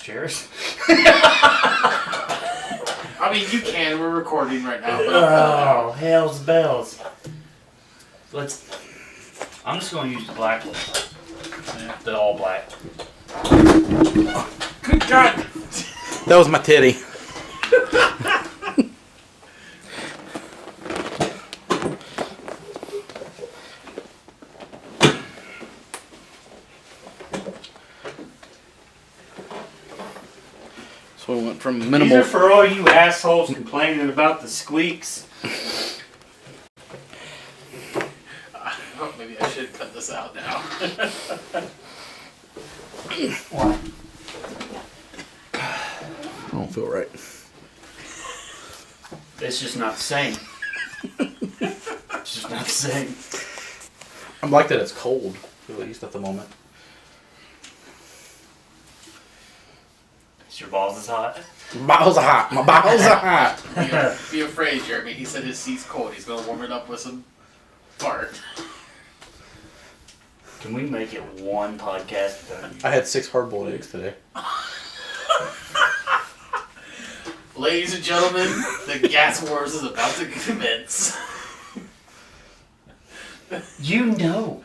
chairs. I mean, you can. We're recording right now. Oh, hell's bells. I'm just going to use the black one. The all black. Good God. That was my titty. So we went from minimal. These are for all you assholes complaining about the squeaks. Oh, maybe I should cut this out now. Why? I don't feel right. It's just not the same. It's just not the same. I'm like that it's cold, at least at the moment. Is your balls as hot? My balls are hot. My balls are hot. Be afraid, Jeremy. He said his seat's cold. He's going to warm it up with some fart. Can we make it one podcast? I had 6 hard-boiled eggs today. Ladies and gentlemen, the gas wars is about to commence. You know.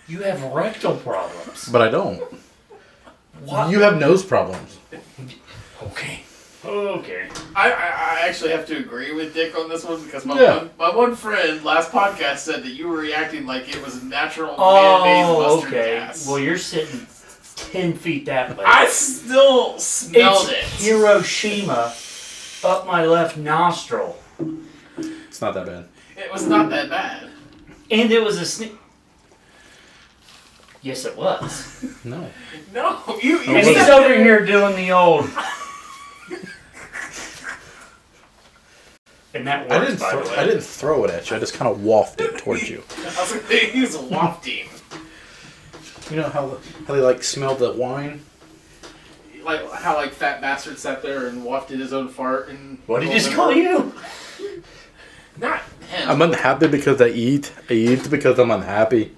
You have rectal problems. But I don't. What? You have nose problems. Okay. Okay. I actually have to agree with Dick on this one because my one friend last podcast said that you were reacting like it was natural man-made mustard gas. Well, you're sitting 10 feet that way. I still smelled it. Hiroshima up my left nostril. It's not that bad. It was not that bad. And it was a sneak. Yes, it was. No. No, you And he's over here doing the old. And that works, by the way. I didn't throw it at you. I just kind of wafted it towards you. I was like, he was wafting. You know how they like smelled the wine? Like how like Fat Bastard sat there and wafted his own fart and. What did he just call you? Not him. I'm unhappy because I eat. I eat because I'm unhappy.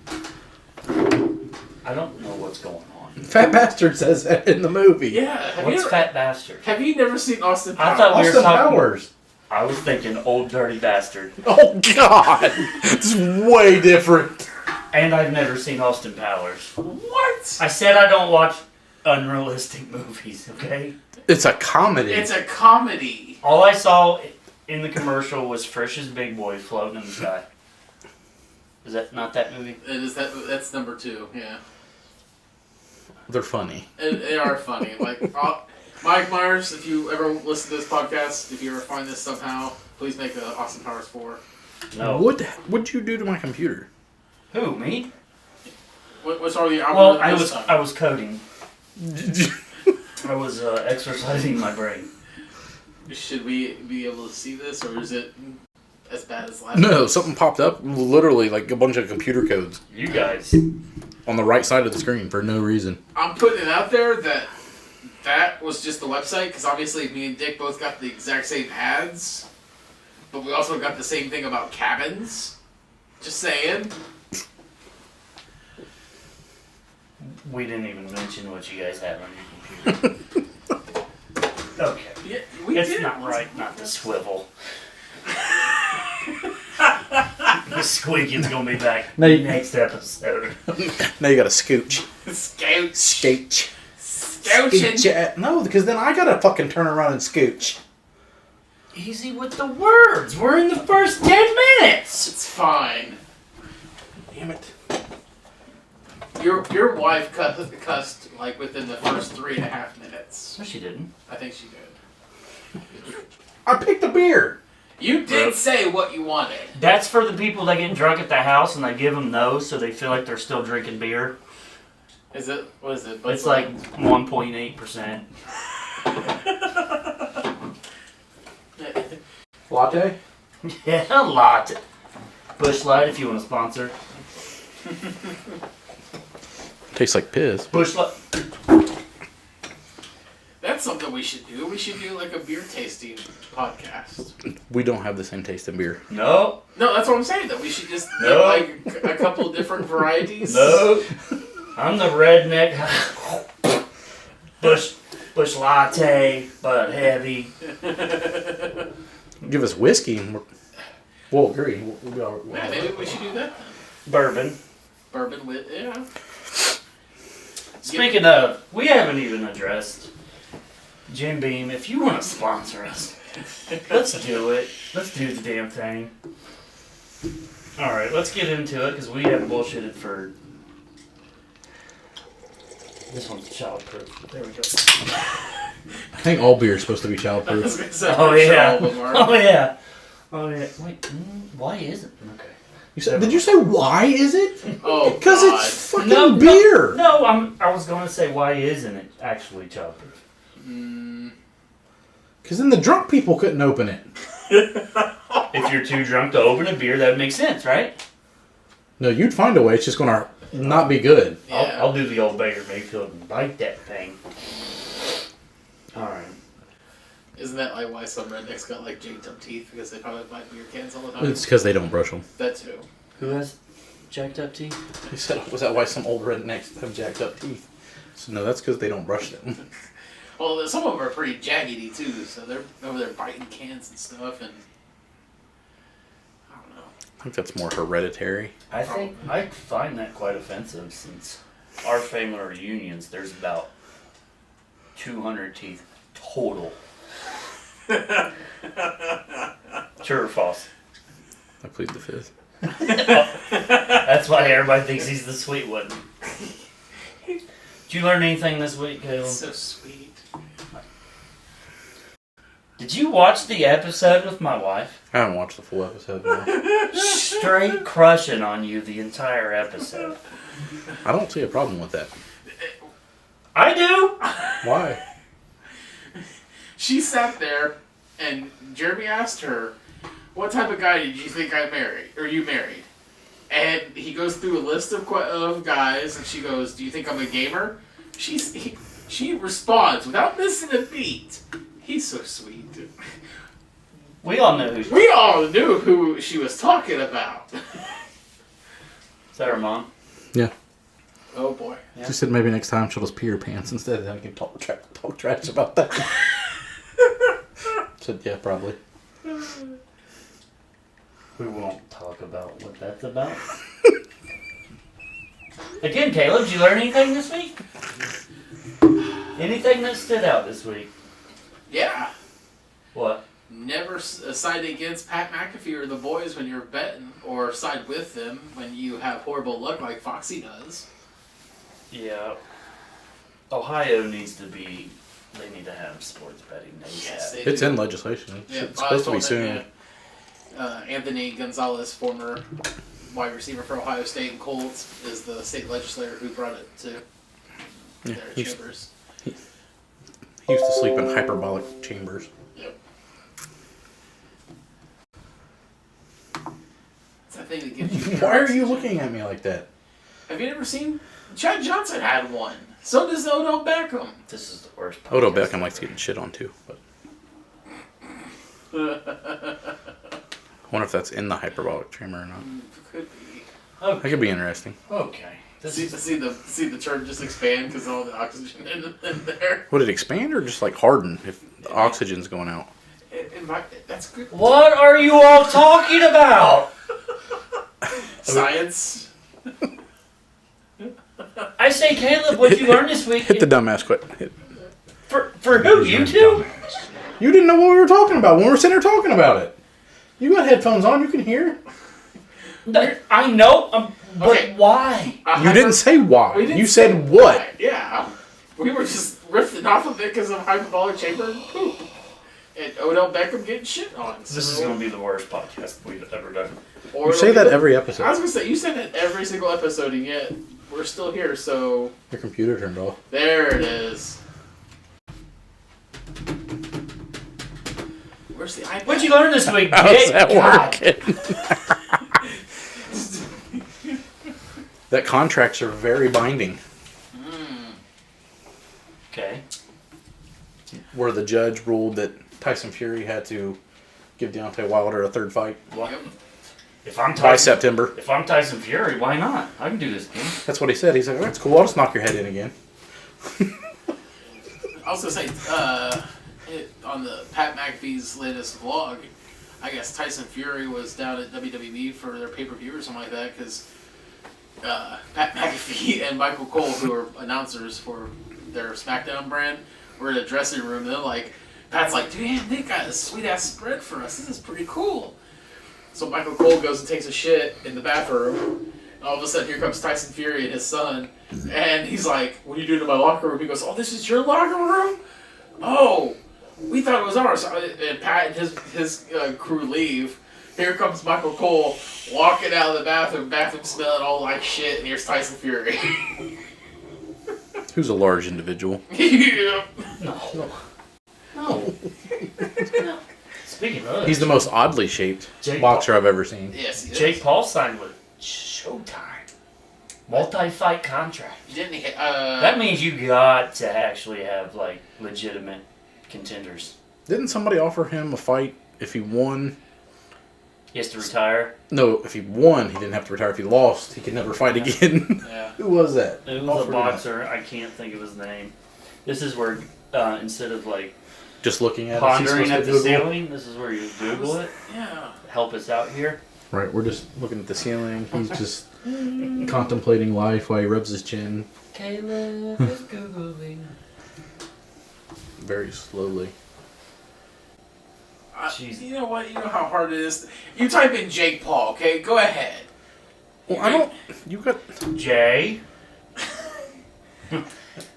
I don't know what's going on. Fat Bastard says that in the movie. Yeah. What's Fat Bastard? Have you never seen Austin Powers? I thought we were Austin talking. Powers. I was thinking Old Dirty Bastard. Oh God, it's way different. And I've never seen Austin Powers. What? I said I don't watch unrealistic movies, okay? It's a comedy. It's a comedy. All I saw in the commercial was Frisch's Big Boy floating in the sky. Is that not that movie? It is that's number 2, yeah. They're funny. They are funny. Like Mike Myers, if you ever listen to this podcast, if you ever find this somehow, please make a Austin Powers 4. No. What'd you do to my computer? Who, me? What's all the Well, I was coding. I was exercising my brain. Should we be able to see this, or is it as bad as last? No, something popped up. Literally, like a bunch of computer codes You guys. on the right side of the screen for no reason. I'm putting it out there that was just the website, because obviously me and Dick both got the exact same ads, but we also got the same thing about cabins. Just saying. We didn't even mention what you guys have on your computer. Okay. Yeah, It's not right not to swivel. The squeaking's gonna be back next episode. Now you gotta scooch. Scooch. Scooch. Scooching. No, because then I gotta fucking turn around and scooch. Easy with the words. We're in the first 10 minutes. It's fine. Damn it. Your wife cussed like within the first 3.5 minutes. No, she didn't. I think she did. I picked a beer. You did say what you wanted. That's for the people that get drunk at the house and they give them those so they feel like they're still drinking beer. Is it? What is it? It's like 1.8%. Latte? Yeah, a lot. Bush Light if you want to sponsor. Tastes like piss. Bush Light. That's something we should do. We should do like a beer tasting podcast. We don't have the same taste in beer. No. No, that's what I'm saying. That we should just No. get like a couple different varieties. No. I'm the redneck. Bush. Bush latte, but heavy. Give us whiskey and we'll agree. We'll be all right. Yeah, maybe we should do that then. Bourbon. Bourbon with, yeah. Speaking of, we haven't even addressed Jim Beam. If you want to sponsor us, let's do it. Let's do the damn thing. All right, let's get into it because we have bullshitted for. This one's childproof. There we go. I think all beer is supposed to be I was childproof. gonna say, Oh for sure yeah. all of them are. Oh yeah. Oh yeah. Wait. Why isn't? Okay. Did you say why is it? Oh, Because God. it's fucking beer. No, I was going to say why isn't it actually childproof? Because then the drunk people couldn't open it. If you're too drunk to open a beer, that makes sense, right? No, you'd find a way. It's just going to not be good. Yeah. I'll do the old Baker Mayfield and bite that thing. All right. Isn't that like why some rednecks got like jacked up teeth because they probably buy beer cans all the time? It's because they don't brush them. That too. Who has jacked up teeth? He said, was that why some old rednecks have jacked up teeth? So no, that's because they don't brush them. Well, some of them are pretty jaggedy too, so they're over there biting cans and stuff, and I don't know. I think that's more hereditary. I think I find that quite offensive since our family reunions, there's about 200 teeth total. True or false? I plead the fifth. That's why everybody thinks he's the sweet one. Did you learn anything this week, Caleb? So sweet. Did you watch the episode with my wife? I haven't watched the full episode. No. Straight crushing on you the entire episode. I don't see a problem with that. I do. Why? She sat there, and Jeremy asked her, "What type of guy did you think I married, or you married?" And he goes through a list of guys, and she goes, "Do you think I'm a gamer?" She responds without missing a beat. He's so sweet. We all know who. We all knew who she was talking about. Is that her mom? Yeah. Oh boy. Yeah. She said maybe next time she'll just pee her pants instead, and then I can talk trash about that. Said yeah, probably. We won't talk about what that's about. Again, Caleb, did you learn anything this week? Anything that stood out this week? Yeah. What? Never side against Pat McAfee or the boys when you're betting, or side with them when you have horrible luck like Foxy does. Yeah. Ohio needs to be. They need to have sports betting. Yes, they It's do. in legislation. Yeah, It's supposed to be soon. yeah. Anthony Gonzalez, former wide receiver for Ohio State and Colts, is the state legislator who brought it to Yeah, their he's- chambers. He used to sleep in hyperbolic chambers. Yep. It's that thing that gives you. Why are you looking at me like that? Have you ever seen? Chad Johnson had one. So does Odell Beckham. This is the worst. Odell podcast Beckham likes getting shit on too. But I wonder if that's in the hyperbolic chamber or not. Could be. That could be interesting. Okay. See the term just expand because all the oxygen in there. Would it expand or just like harden if the oxygen's going out? That's good. What are you all talking about? Science. I say, Caleb, what'd you learn this week? Hit the dumbass quick. For who? You two? You didn't know what we were talking about when we were sitting there talking about it. You got headphones on, you can hear. I know, but Okay. why? You didn't say why. We didn't You say said what? why. Yeah. We were just riffing off of it because of hyperbolic chamber and poop. And Odell Beckham getting shit on. This is going to be the worst podcast we've ever done. Or You say it'll that be every I was episode. going to say, you said it every single episode, and yet we're still here, so Your computer turned off. there it is. Where's the iPad? What'd you learn this week, How's Dick? that God. working? That contracts are very binding. Okay. Where the judge ruled that Tyson Fury had to give Deontay Wilder a third fight What? Yep. If I'm by Tyson, September. if I'm Tyson Fury, why not? I can do this again. That's what he said. He's like, that's cool. I'll just knock your head in again. I was gonna say, on the Pat McAfee's latest vlog, I guess Tyson Fury was down at WWE for their pay-per-view or something like that, because Pat McAfee and Michael Cole, who are announcers for their SmackDown brand, were in a dressing room, and they're like, Pat's like, damn, they got a sweet-ass spread for us. This is pretty cool. So Michael Cole goes and takes a shit in the bathroom. And all of a sudden, here comes Tyson Fury and his son. And he's like, what are you doing in my locker room? He goes, oh, this is your locker room? Oh, we thought it was ours. And Pat and his crew leave. Here comes Michael Cole walking out of the bathroom smelling all like shit, and here's Tyson Fury. Who's a large individual. Yeah. No. No. No. Speaking of, He's the most oddly shaped Jake boxer I've ever seen. Yes, he is. Jake Paul signed with Showtime. Multi-fight contract. Didn't he? That means you got to actually have like legitimate contenders. Didn't somebody offer him a fight if he won? He has to retire. No, if he won, he didn't have to retire. If he lost, he could never fight again. Yeah. Who was that? It was a boxer. I can't think of his name. This is where instead of like Just looking at pondering it, at the ceiling, this is where you Google it. Yeah. Help us out here. Right, we're just looking at the ceiling. He's just contemplating life while he rubs his chin Caleb is Googling. very slowly. Jeez. You know what? You know how hard it is. You type in Jake Paul, okay? Go ahead. Well, I don't. You got. Jay.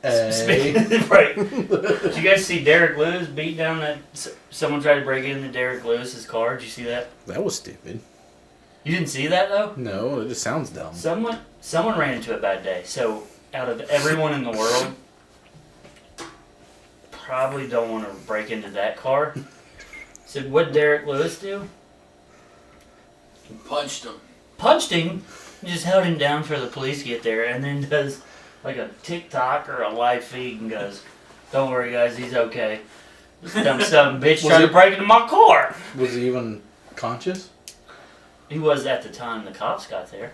Right. Did you guys see Derrick Lewis beat down that? Someone tried to break into Derrick Lewis's car. Did you see that? That was stupid. You didn't see that though? No, it just sounds dumb. Someone ran into a bad day. So out of everyone in the world, probably don't want to break into that car. So what Derrick Lewis do? Punched him. Punched him, just held him down for the police to get there, and then does like a TikTok or a live feed and goes, "Don't worry, guys, he's okay." This dumb son of a bitch tried to break into my car. Was he even conscious? He was at the time the cops got there.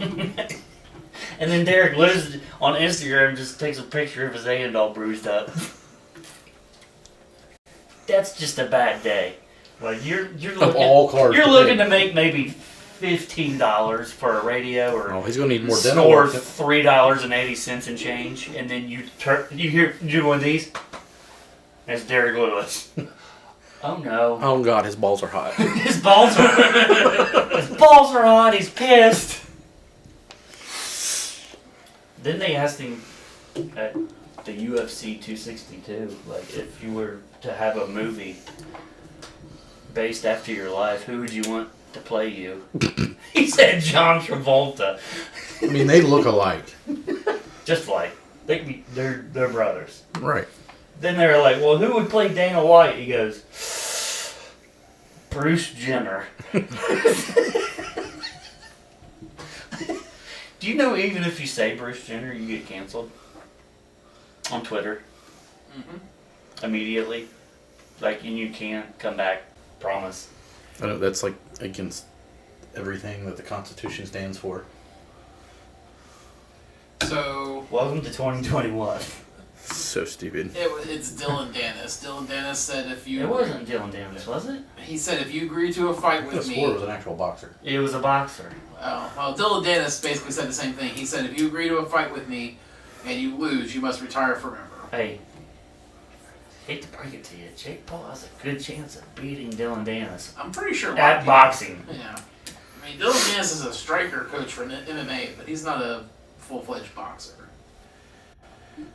And then Derrick Lewis on Instagram just takes a picture of his hand all bruised up. That's just a bad day. Like you're looking, Of all cars, you're looking to make maybe $15 for a radio, or oh, he's gonna need more dental score work. $3.80 and change, and then you do one of these. That's Derrick Lewis. Oh no! Oh god, his balls are hot. His balls are hot. He's pissed. Then they asked him at the UFC 262, like, if you were to have a movie based after your life, who would you want to play you? He said John Travolta. I mean, they look alike. Just like they're brothers. Right. Then they were like, well, who would play Dana White? He goes, Bruce Jenner. Do you know even if you say Bruce Jenner, you get canceled? On Twitter. Mm-hmm. Immediately. Like, and you can't come back. Promise. I know that's like against everything that the Constitution stands for. So Welcome to 2021. So stupid. it's Dylan Dennis. Dylan Dennis said if you It wasn't Dylan Dennis, was it? he said if you agree to a fight I with swore it me. was an actual boxer. It was a boxer. Oh, well, Dylan Dennis basically said the same thing. He said if you agree to a fight with me and you lose, you must retire forever. Hey, hate to break it to you, Jake Paul has a good chance of beating Dylan Dennis I'm pretty sure at boxing. Yeah. I mean, Dylan Dennis is a striker coach for MMA, but he's not a full-fledged boxer.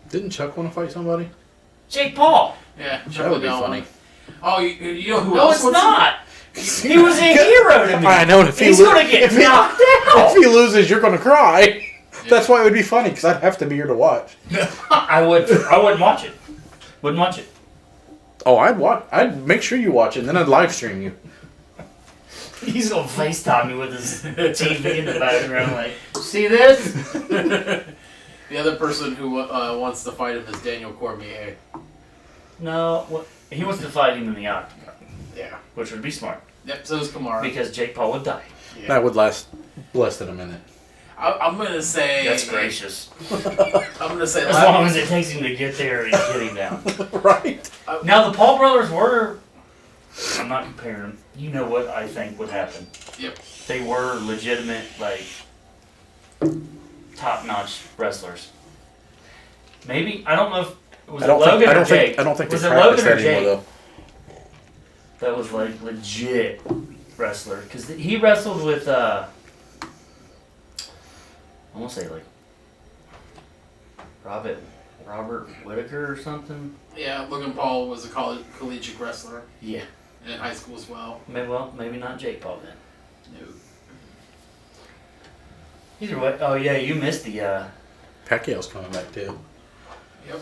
Didn't Chuck want to fight somebody? Jake Paul. Yeah, That would be funny. Oh, you know who No, else? it's wants to- not. He was a hero to me. I know. If He's gonna get knocked out. If he loses, you're gonna cry. That's why it would be funny, because I'd have to be here to watch. I wouldn't watch it. Wouldn't watch it. Oh, I'd watch. I'd make sure you watch it, and then I'd live stream you. He's gonna FaceTime me with his TV in the background, like, see this? The other person who wants to fight him is Daniel Cormier. No, he wants to fight him in the octagon, Yeah. which would be smart Yep, so is Kamara. because Jake Paul would die. Yeah. That would last less than a minute. I'm gonna say That's gracious. I'm gonna say As long as it takes him to get there and get him down. Right. Now, the Paul brothers were... I'm not comparing them. You know what I think would happen. Yep. They were legitimate, like, top-notch wrestlers. Maybe, I don't know if... Was it Logan or Jake? I don't think Was they it practice Logan or that Jake? anymore, though. That was, like, legit wrestler. Because he wrestled with, I want to say, like, Robert Whitaker or something? Yeah, Logan Paul was a collegiate wrestler Yeah. and in high school as well. Maybe not Jake Paul then. No. Either way, oh yeah, you missed the, Pacquiao's coming back, too. Yep.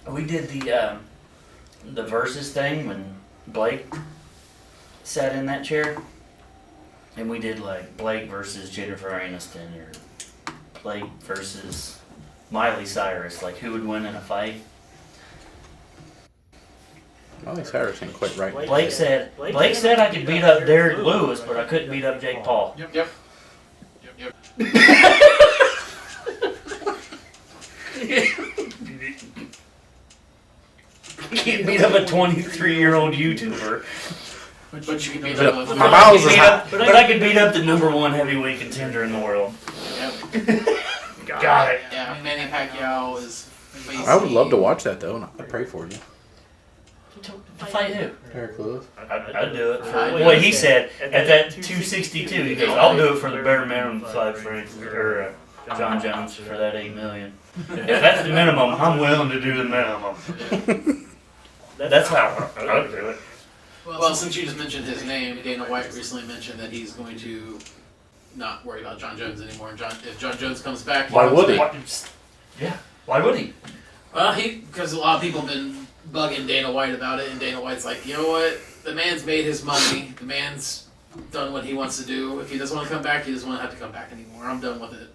we did the versus thing when Blake sat in that chair. And we did like Blake versus Jennifer Aniston or Blake versus Miley Cyrus, like who would win in a fight. Miley Cyrus ain't quite right. Blake said I could beat up Derrick Lewis, but I couldn't beat up Jake Paul. Yep. Can't beat up a 23-year-old YouTuber. But you can beat But up my balls is hot. But I could beat up the #1 heavyweight contender in the world. Yep. Got it. Yeah, Manny Pacquiao is facing... I would love to watch that, though, and I pray for you. To fight who? Derrick Lewis. I'd do it. For, I'd do well, it. he said at that 262, he goes, "I'll do it for the bare minimum, Clyde Francis or John Jones for that $8 million. If that's the minimum, I'm willing to do the minimum." That's how I'd do it. Well, since you just mentioned his name, Dana White recently mentioned that he's going to not worry about John Jones anymore. And if John Jones comes back, Why would he? Yeah. Why would he? Well, because a lot of people have been bugging Dana White about it, and Dana White's like, you know what? The man's made his money. The man's done what he wants to do. If he doesn't want to come back, he doesn't want to have to come back anymore. I'm done with it.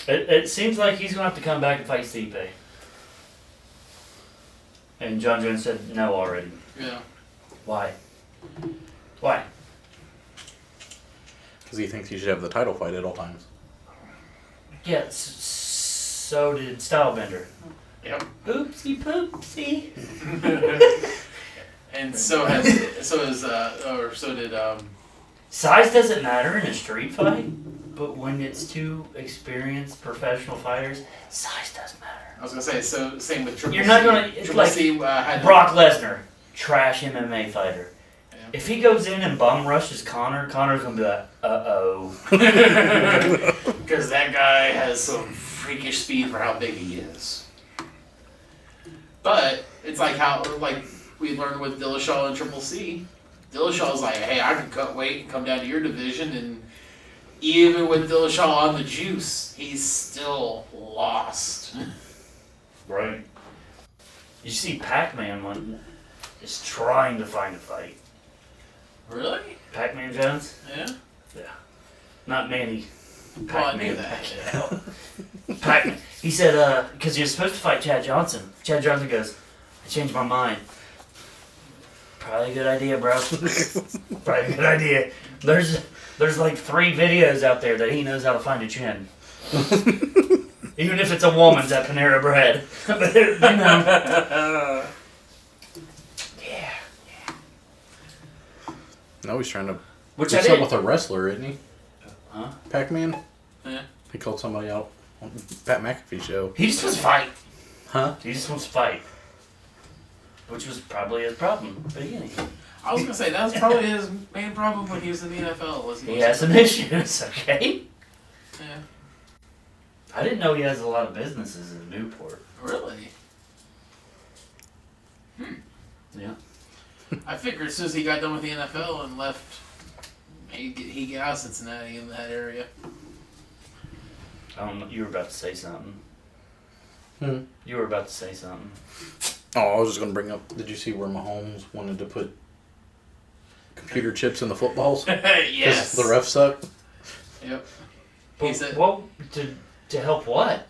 It seems like he's going to have to come back and fight Stipe. And John Jones said no already. Yeah. Why? Why? Because he thinks he should have the title fight at all times. Yeah, so did Stylebender. Yep. Oopsie poopsie. And so did Size doesn't matter in a street fight, but when it's two experienced professional fighters, size does matter. I was gonna say, so same with Triple C. You're not gonna Triple like C had Brock Lesnar, trash MMA fighter. Yeah. If he goes in and bum rushes Connor's gonna be like, uh-oh. Because that guy has some freakish speed for how big he is. But it's like how we learned with Dillashaw and Triple C. Dillashaw's like, hey, I can cut weight and come down to your division, and even with Dillashaw on the juice, he's still lost. Right. You see Pac-Man is trying to find a fight. Really? Pac-Man Jones? Yeah. Not Manny. Well, I knew Pac-Man. Pac-Man. He said, because he was supposed to fight Chad Johnson. Chad Johnson goes, I changed my mind. Probably a good idea, bro. Probably a good idea. There's like 3 videos out there that he knows how to find a chin. Even if it's a woman's at Panera Bread. But, you know. Yeah. No, he's trying to Which do I something did. with a wrestler, isn't he? Huh? Pac-Man? Yeah. He called somebody out on Pat McAfee show. He just wants to fight. Huh? He just wants to fight. Which was probably his problem. But again, I was gonna say that was probably his main problem when he was in the NFL. Was he has some issues, okay? Yeah. I didn't know he has a lot of businesses in Newport. Really? Yeah. I figured as soon as he got done with the NFL and left, he got out of Cincinnati in that area. I don't know. You were about to say something. Hmm. You were about to say something. Oh, I was just going to bring up, did you see where Mahomes wanted to put computer chips in the footballs? Yes. Because the refs suck? Yep. But, He said, well, to help what?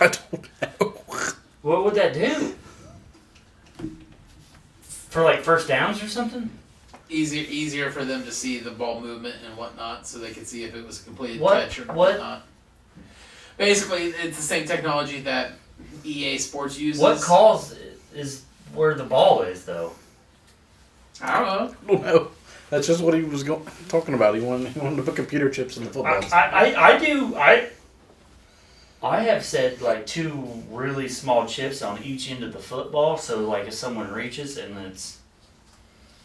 I don't know. What would that do? For like first downs or something? easier for them to see the ball movement and whatnot, so they could see if it was a completed catch or whatnot. Basically, it's the same technology that EA Sports uses. What calls is where the ball is, though? I don't know. I don't know. That's just what he was talking about. He wanted to put computer chips in the football. I have said like 2 really small chips on each end of the football, so like if someone reaches and it's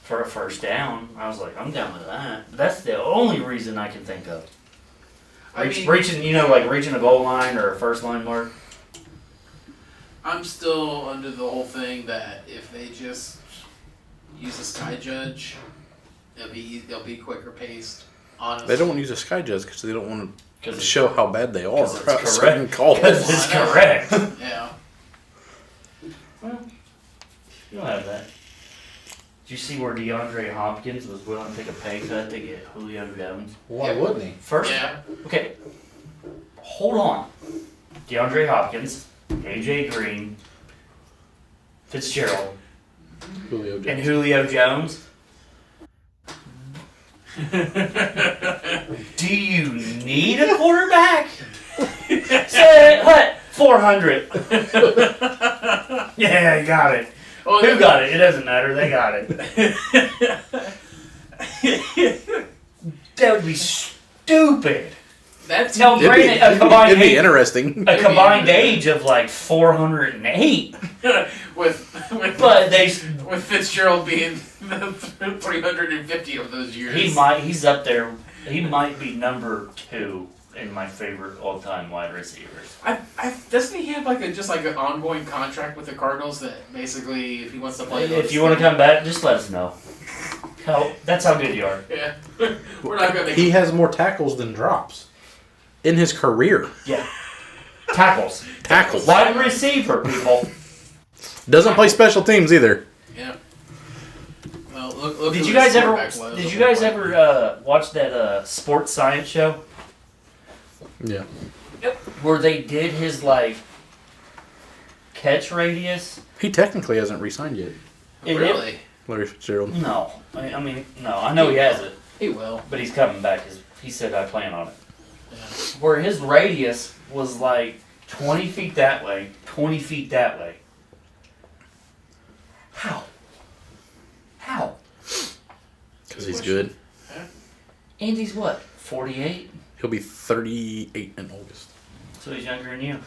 for a first down, I was like, I'm down with that. That's the only reason I can think of. Reaching, like reaching a goal line or a first line mark. I'm still under the whole thing that if they just use a sky judge, they'll be quicker paced. Honestly, they don't want to use a sky judge because they don't want to show how bad they are. It's correct. Because it's correct. Yeah. Well, you'll have that. Did you see where DeAndre Hopkins was willing to take a pay cut to get Julio Jones? Why wouldn't he? First, okay, hold on. DeAndre Hopkins, AJ Green, Fitzgerald, and Julio Jones. Do you need a quarterback? Say what? 400. Yeah, you got it. Oh, who got it? It doesn't matter. They got it. That would be stupid. That's granted, it'd be interesting. A combined age of like 408. with Fitzgerald being 350 of those years. He's up there. He might be number 2 in my favorite all-time wide receivers. Doesn't he have just an ongoing contract with the Cardinals that basically if he wants to play? If you want to come back, just let us know. That's how good you are. Yeah, we're not gonna. He has more tackles than drops in his career. Yeah, tackles. Wide receiver, people. Doesn't play special teams either. Yeah. Well, look Did you guys ever watch that sports science show? Yeah. Yep. Where they did his catch radius. He technically hasn't re-signed yet. Really? Larry Fitzgerald. No, I mean no. I know he has it. He will, but he's coming back. He said I plan on it. Yeah. Where his radius was 20 feet that way, 20 feet that way. How? Because he's good. Yeah. And he's what? 48? He'll be 38 in August. So he's younger than you.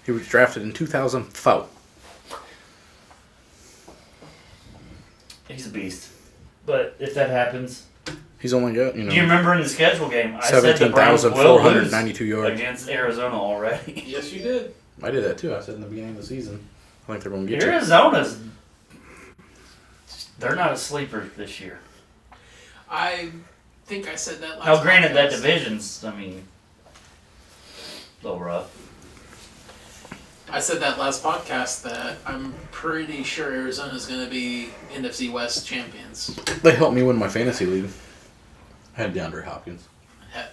He was drafted in 2004. He's a beast. But if that happens... He's only got, Do you remember in the schedule game, I said the Browns will lose against Arizona already? Yes, you did. I did that too. I said in the beginning of the season. I think they're going to get Arizona's... They're not a sleeper this year. I think I said that last Now, granted, podcast. that division's, a little rough. I said that last podcast that I'm pretty sure Arizona's going to be NFC West champions. They helped me win my fantasy league. I had DeAndre Hopkins.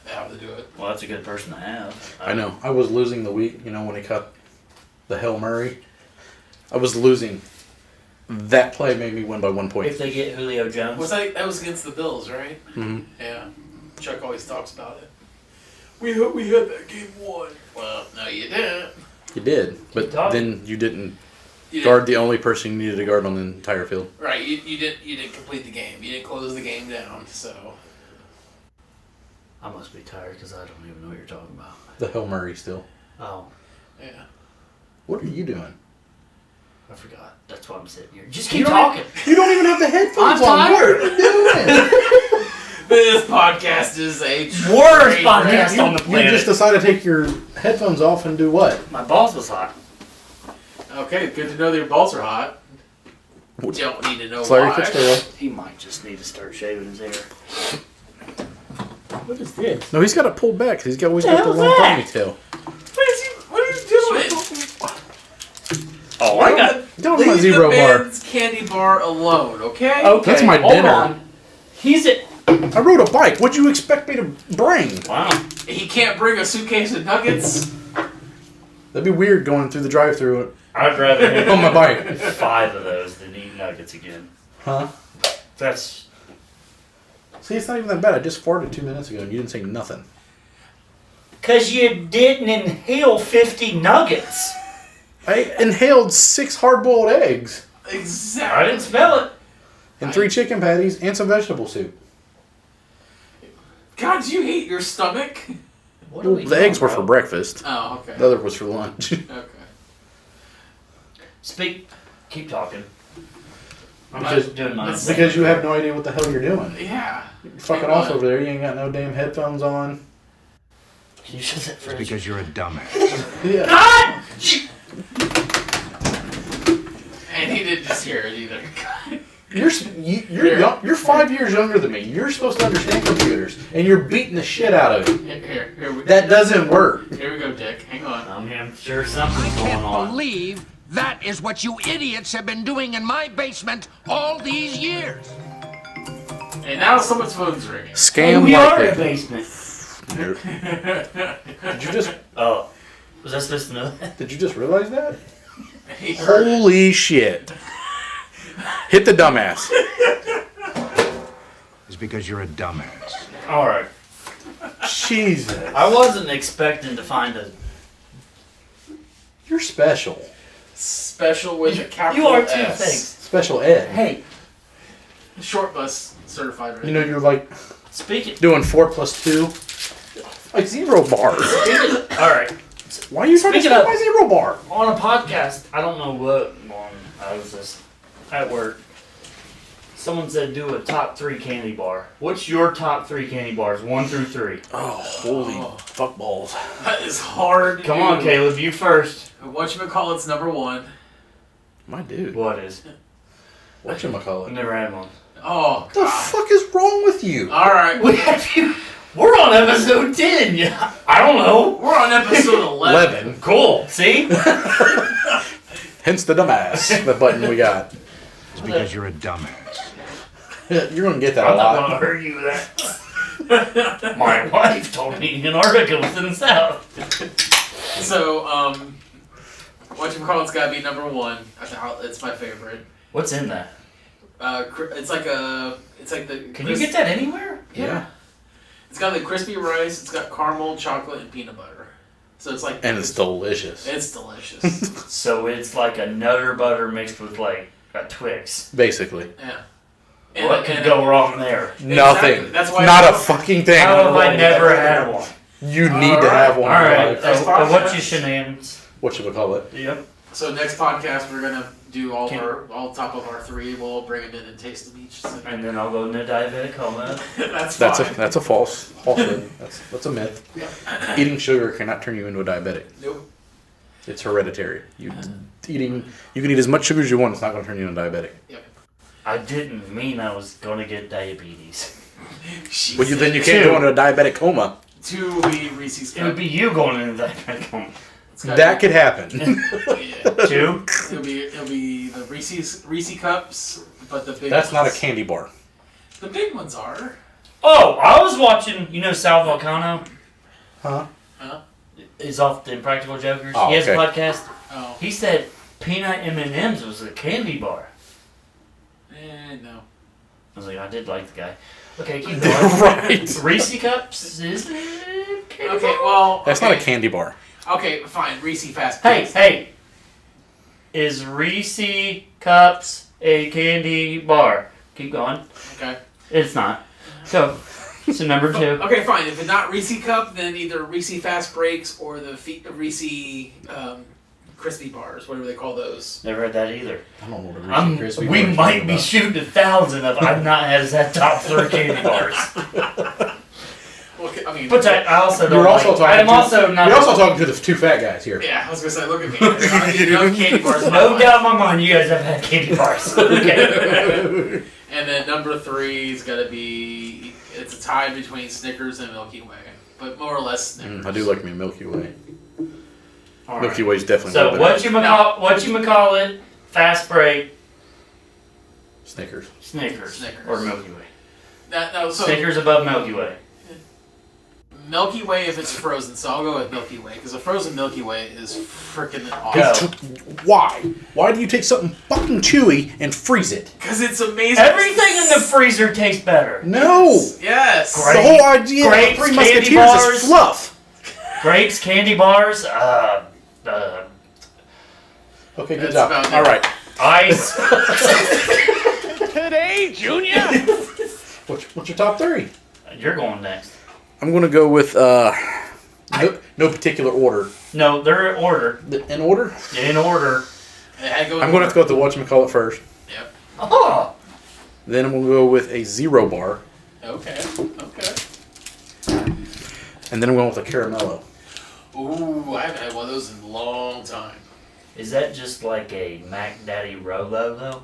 How to do it. Well, that's a good person to have. I know. I was losing the week, when he caught the Hail Murray. I was losing. That play made me win by 1 point. If they get Julio Jones. That was against the Bills, right? Mm-hmm. Yeah. Chuck always talks about it. We had that game won. Well, no, you didn't. You did, but then you didn't guard the only person you needed to guard on the entire field. Right, you didn't complete the game. You didn't close the game down, so. I must be tired because I don't even know what you're talking about. The Hail Murray still. Oh. Yeah. What are you doing? I forgot. That's why I'm sitting here. Just keep talking. You don't even have the headphones on. I'm tired. What are you doing? This podcast is a worst podcast on the planet. You just decided to take your headphones off and do what? My balls was hot. Okay, good to know that your balls are hot. You don't need to know Larry why. Fitzgerald. He might just need to start shaving his hair. What is this? No, he's got it pulled back because he's always got the long ponytail. What are you doing? Oh, I got. Don't my zero the bar. man's candy bar alone, okay? Okay, That's my hold dinner. on. He's at. I rode a bike. What'd you expect me to bring? Wow. He can't bring a suitcase of nuggets. That'd be weird going through the drive-thru I'd rather him on my bike. 5 of those than eat nuggets again. Huh? That's... See, it's not even that bad. I just farted 2 minutes ago and you didn't say nothing. Because you didn't inhale 50 nuggets. I inhaled 6 hard-boiled eggs. Exactly. I didn't smell it. And 3 chicken patties and some vegetable soup. God, do you hate your stomach? What are we The doing, eggs were bro? for breakfast. Oh, okay. The other was for lunch. Okay. Keep talking. I'm Because- not doing mine. Because you have no idea what the hell you're doing. Yeah. You're fucking off over there. You ain't got no damn headphones on. Can you shut that It's fridge? because you're a dumbass. Yeah. God! And he didn't just hear it either. You're 5 years younger than me. You're supposed to understand computers, and you're beating the shit out of it. Here we That doesn't work. Here we go, Dick. Hang on. I'm sure something's going on. Believe that is what you idiots have been doing in my basement all these years. And now someone's phone's ringing. Scam we are in a like basement. Did you just? Oh. Was I supposed to know that? Did you just realize that? He heard it. Holy shit! Hit the dumbass. It's because you're a dumbass. Alright. Jesus. I wasn't expecting to find a... You're special. Special with a capital You are too, S. thanks. Special ed. Hey, Short bus certified. Right? You know you're like speaking... doing 4 + 2. Like 0 bars. Alright. Why are you trying to Speaking skip of- my 0 bar? On a podcast, I don't know what one, I was just at work. Someone said do a top 3 candy bar. What's your top 3 candy bars? 1 through 3. Oh, holy fuck balls. That is hard. Come on, Caleb, you first. Whatchamacallit's number 1. My dude. What is? I've Whatchamacallit? never had one. Oh, What the God. fuck is wrong with you? Alright. We're on episode 10. Yeah. I don't know. We're on episode 11. 11. Cool. See? Hence the dumbass. The button we got. It's because you're a dumbass. You're gonna get that I'm a not lot. going to argue that. My wife told me Antarctica was in the south. So, whatchamacallit's gotta be number 1. It's my favorite. What's in that? It's like the. Can you get that anywhere? Yeah. It's got the crispy rice. It's got caramel, chocolate, and peanut butter. So it's like. And it's delicious. It's delicious. So it's like a Nutter Butter mixed with like a Twix. Basically. Yeah. What could go wrong there? Nothing. That's why Not I- a fucking thing. How have I never had one? You need to have one. Alright, in your life. what's your shenanigans? Whatchamacallit? Yep. So next podcast we're gonna do all Can- top of our 3. We'll bring them in and taste them each. So And then I'll go into diabetic coma. that's That's fine. a falsehood. That's a myth. Eating sugar cannot turn you into a diabetic. Nope. It's hereditary. You can eat as much sugar as you want. It's not going to turn you into a diabetic. I didn't mean I was going to get diabetes. Well, then you can't go into a diabetic coma. 2 will be Reese's It would Cup. be you going into diabetic coma. That could happen. Yeah. 2? It'll be the Reese Cups, but the big. That's not a ones. candy bar. The big ones are. Oh, I was watching, Sal Volcano? Huh? He's off the Impractical Jokers. Oh, He has okay. a podcast. Oh. He said peanut M&M's was a candy bar. No. I was like, I did like the guy. Okay, keep going. Right. Reese Cups is candy Okay, bar? well. That's okay. not a candy bar. Okay, fine. Reese Fast Hey, Paced. hey. Is Reese Cups a candy bar? Keep going. Okay. It's not. So number 2. Okay, fine. If it's not Reese Cup, then either Reese Fast Breaks or the Reese Crispy Bars, whatever they call those. Never had that either. I don't know what a Reese's Crispy We bar is might talking be about. shooting 1,000 of I've not had that top 3 candy bars. Okay, I mean, But I also don't You're also like, talking. I'm also not. You're also talking to the 2 fat guys here. yeah, I was gonna say, look at me. I love candy bars. in my No life. doubt in my mind you guys have had candy bars. Okay. And then number 3 is gonna be. It's a tie between Snickers and Milky Way, but more or less Snickers. I do like me a Milky Way. All Milky right. Way's definitely So more what you call it? Fast break, Snickers. Snickers, Snickers. or Milky Way. No, so Snickers above Milky Way. Milky Way if it's frozen, so I'll go with Milky Way because a frozen Milky Way is freaking awesome. Why? Why do you take something fucking chewy and freeze it? Because it's amazing. Everything in the freezer tastes better. No. Yes. Great. The whole idea Grapes, of Three candy Musketeers bars. is fluff. Grapes, candy bars, Okay, good That's job. about it. All right. ice. Today, Junior! What's your top three? You're going next. I'm going to go with no particular order. No, they're in order. In order? In order. I'm I'm going to have to go with the whatchamacallit first. Yep. Oh. Then I'm going to go with a zero bar. Okay. And then I'm going with a caramello. Ooh, I haven't had one of those in a long time. Is that just like a Mac Daddy Rolo, though?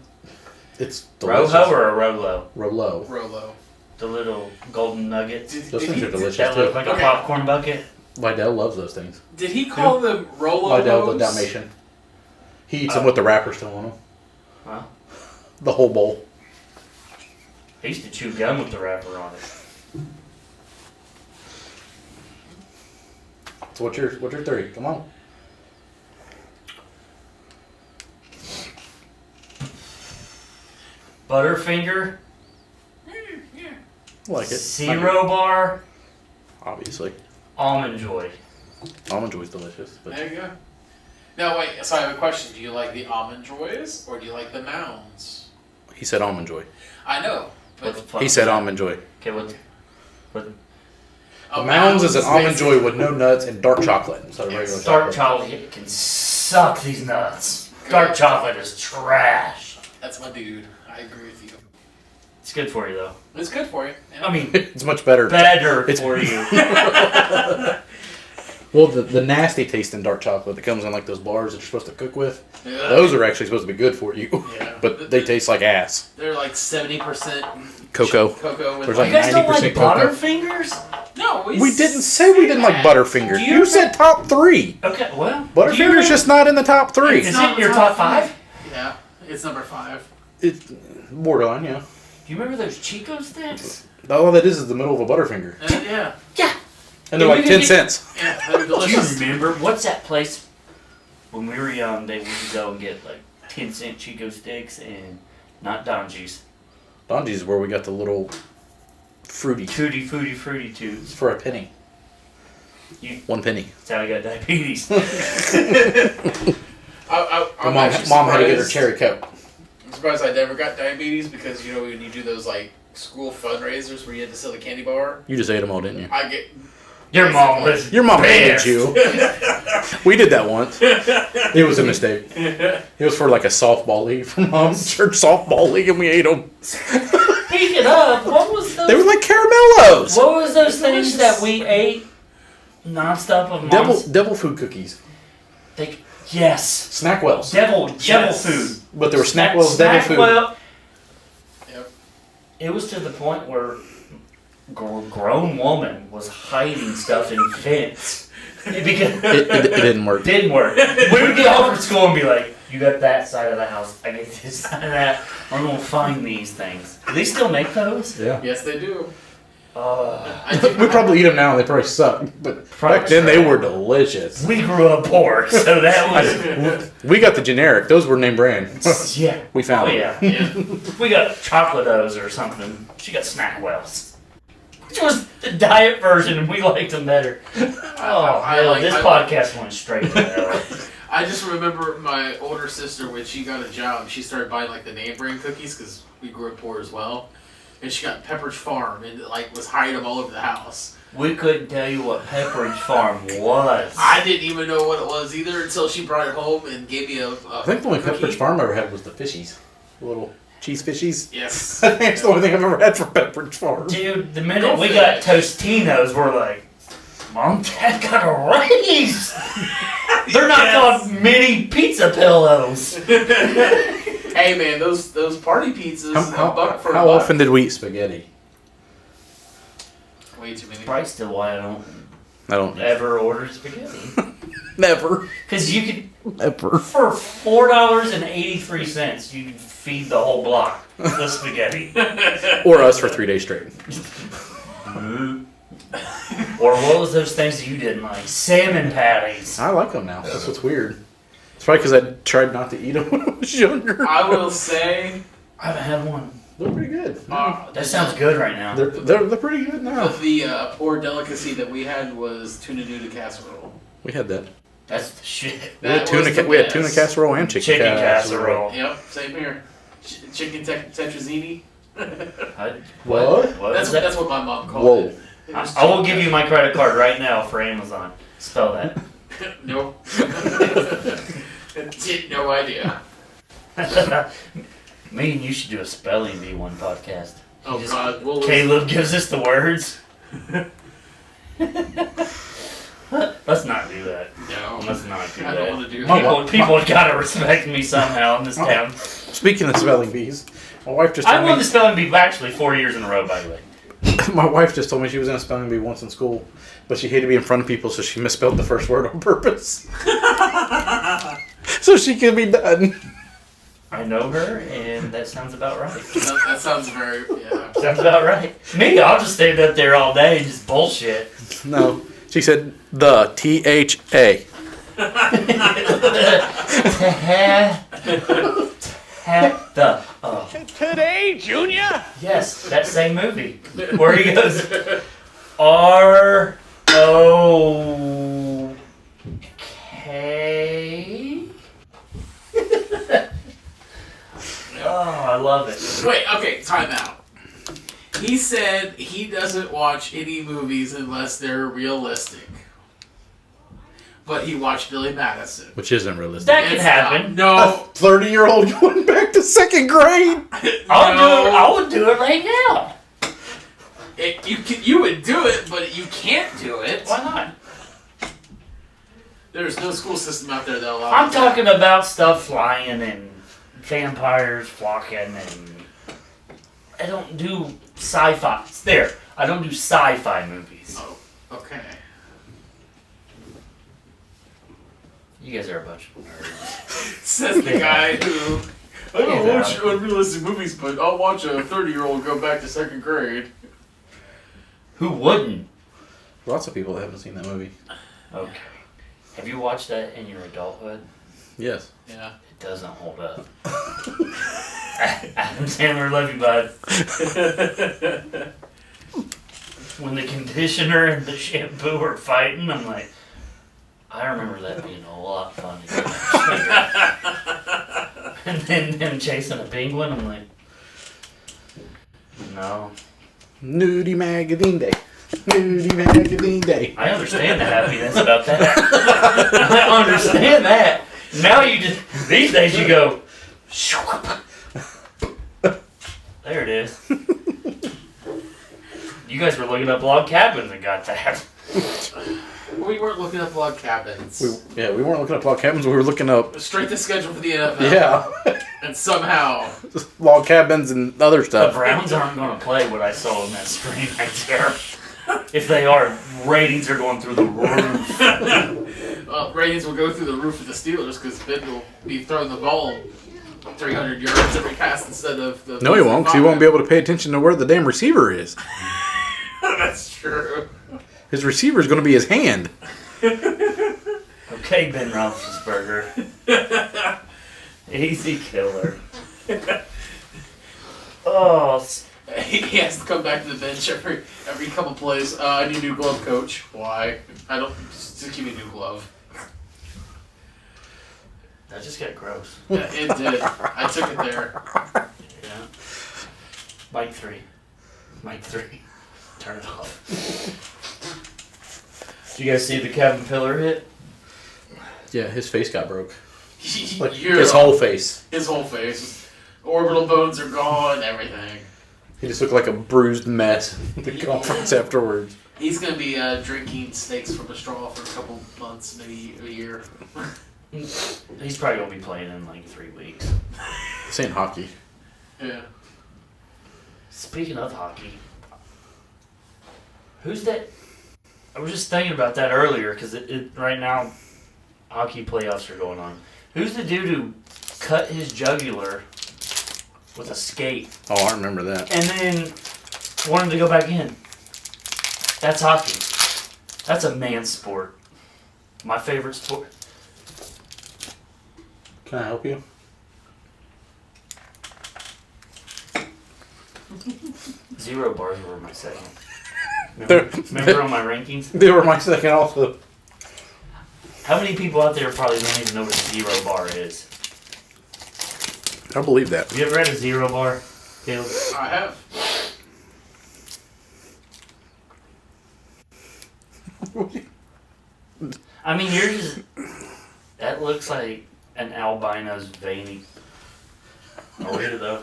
It's delicious. Roho or a Rolo? Rolo. Rolo. The little golden nuggets Those things are delicious that look too. like Okay. a popcorn bucket. Lydell loves those things. Did he call them Rolo? Lydell, the Dalmatian. He eats them with the wrapper still on them. Huh? The whole bowl. I used to chew gum with the wrapper on it. So what's your three? Come on. Butterfinger, Like it. Zero Bar, Obviously. Almond Joy. Almond Joy's delicious. But There you go. Now wait, so I have a question. Do you like the Almond Joys or do you like the Mounds? he said Almond Joy. I know, What's but fun He with said that? Almond Joy. Okay, what? The Mounds is an almond joy with no nuts and dark chocolate instead of regular Dark chocolate. chocolate can suck these nuts. Dark chocolate is trash. That's my dude. I agree with you. It's good for you, though. It's good for you. Yeah. I mean, It's much better. better It's- for you. Well, the nasty taste in dark chocolate that comes in like those bars that you're supposed to cook with, Yeah. those are actually supposed to be good for you. Yeah. But they taste like ass. They're like 70% Cocoa. Cocoa with There's You like guys don't like 90% cocoa. Butterfingers? No, We didn't say we didn't like Butterfinger. Do You, you said top three. Okay, well. Butterfinger's just not in the top three. Is it your top five? Yeah, it's number 5. It's borderline, yeah. Do you remember those Chico sticks? All that is the middle of a Butterfinger. Yeah. Yeah. And they're like 10 cents. Yeah, they're Do you delicious. remember? What's that place? When we were young, they would go and get like 10-cent Chico sticks and not Donji's. Donji's is where we got the little fruity Fruity tubes. for a penny. You- 1 penny. That's how I got diabetes. I'm My actually mom had to get her surprised. cherry coke. I'm surprised I never got diabetes because, you know, when you do those, like, school fundraisers where you had to sell the candy bar, You just ate them all, didn't you? I get... Your mom was. Your mom hated pissed. you. We did that once. It was a mistake. It was for like a softball league from mom's church softball league, and we ate them. Speaking of, what was those? They were like caramellos. What was those things that we ate nonstop of mom's? Devil food cookies. Yes. Snackwells. Devil Yes. food. But they were Snackwells devil food. Snackwell. Yep. It was to the point where grown woman was hiding stuff in vents because It didn't work. didn't work. We would get home from school and be like, "You got that side of the house. I get this side of that. We're gonna find these things." Do they still make those? Yeah. Yes, they do. Uh, We probably eat them now, and they probably suck. But back then, they were delicious. we grew up poor, so that was We got the generic. Those were name brand. yeah. We found Oh them. yeah. Yeah. We got Chocolatos or something. She got Snackwells, which was the diet version, and we liked them better. Oh, hell, this podcast went straight to hell. I just remember my older sister, when she got a job, she started buying, like, the name brand cookies because we grew up poor as well. And she got Pepperidge Farm and, like, was hiding them all over the house. We couldn't tell you what Pepperidge Farm was. I didn't even know what it was either until she brought it home and gave me a I think the only cookie. Pepperidge Farm I ever had was the fishies. The little cheese fishies. Yes. That's the only thing I've ever had from Pepperidge Farm. Dude, the minute we got Tostinos, we're like, Mom, Dad got a raise! They're not called mini pizza pillows. Hey man, those party pizzas, a buck for a how buck. often did we eat spaghetti? Way too many. Probably still why I don't I don't ever order spaghetti. Never. Because you could, Ever. for $4.83, you could feed the whole block with spaghetti. Or us for 3 days straight. Or what was those things that you didn't like? Salmon patties. I like them now. That's what's weird. It's probably because I tried not to eat them when I was younger. I will say, I haven't had one. They're pretty good. That sounds good right now. They're pretty good now. the poor delicacy that we had was tuna noodle casserole. We had that. That's the shit. We had tuna casserole and chicken casserole. Yep, same here. Chicken tetrazzini. What? That's what my mom called it. I will give you my credit card right now for Amazon. Spell that. Nope. No idea. Me and you should do a spelling bee one podcast. Oh God, Caleb gives us the words. Let's not do that. No, let's not do I that. don't want to do that. People gotta respect me somehow in this town. Speaking of spelling bees, my wife just told I won the spelling bee actually 4 years in a row, by the way. My wife just told me she was in a spelling bee once in school, but she hated to be in front of people, so she misspelled the first word on purpose. So she could be done. I know her, and that sounds about right. That sounds very, yeah. Sounds about right. Me, I'll just stand up there all day and just bullshit. No. She said the THA. Today, Junior? Yes, that same movie. Where he goes, R-O-K? Oh, I love it. Wait, okay, time out. He said he doesn't watch any movies unless they're realistic. But he watched Billy Madison. Which isn't realistic. That can happen. No. 30-year-old going back to second grade. I would do it right now. You would do it, but you can't do it. Why not? There's no school system out there that allows I'm talking about stuff flying and vampires flocking and... I don't do sci-fi. There. I don't do sci-fi movies. Oh, okay. You guys are a bunch of nerds. Says the guy who... I don't watch unrealistic movies, but I'll watch a 30-year-old go back to second grade. Who wouldn't? Lots of people haven't seen that movie. Okay. Have you watched that in your adulthood? Yes. Yeah. It doesn't hold up. Adam Sandler, love you, bud. When the conditioner and the shampoo are fighting, I'm like, I remember that being a lot funny. And then him chasing a penguin, I'm like, no. Nudie Magazine Day. Nudie Magazine Day. I understand the happiness about that. I understand that. Now you just, these days you go, there it is. You guys were looking up log cabins and got that. We weren't looking up log cabins. We weren't looking up log cabins. We were looking up... Straight to schedule for the NFL. Yeah. And somehow... log cabins and other The stuff. Browns aren't going to play what I saw on that screen right there. If they are, ratings are going through the roof. Well, ratings will go through the roof of the Steelers because Ben will be throwing the ball 300 yards every pass instead of the... No, he won't, because he won't be able to pay attention to where the damn receiver is. That's true. His receiver is going to be his hand. Okay, Ben Roethlisberger. Easy killer. Oh, He has to come back to the bench every couple plays. I need a new glove, coach. Why? I don't... Just give me a new glove. that just got gross. Yeah, it did. I took it there. Yeah. Mike 3. Turn it off. Did you guys see the cabin pillar hit? Yeah, his face got broke. Like, Yeah. his whole face. His whole face. Orbital bones are gone, everything. He just looked like a bruised mess at the conference afterwards. He's going to be drinking steaks from a straw for a couple months, maybe a year. He's probably going to be playing in like 3 weeks. This ain't hockey. Yeah. Speaking of hockey, who's that? I was just thinking about that earlier because right now hockey playoffs are going on. Who's the dude who cut his jugular with a skate Oh, I remember that. and then wanted to go back in? That's hockey. That's a man sport. My favorite sport. Can I help you? 0 bars were my second. They're- Remember on my rankings? They were my second also. How many people out there probably don't even know what a 0 bar is? I believe that. Have you ever had a 0 bar, Caleb? I have. I mean, yours is... That looks like an albino's veiny. Oh, weird though.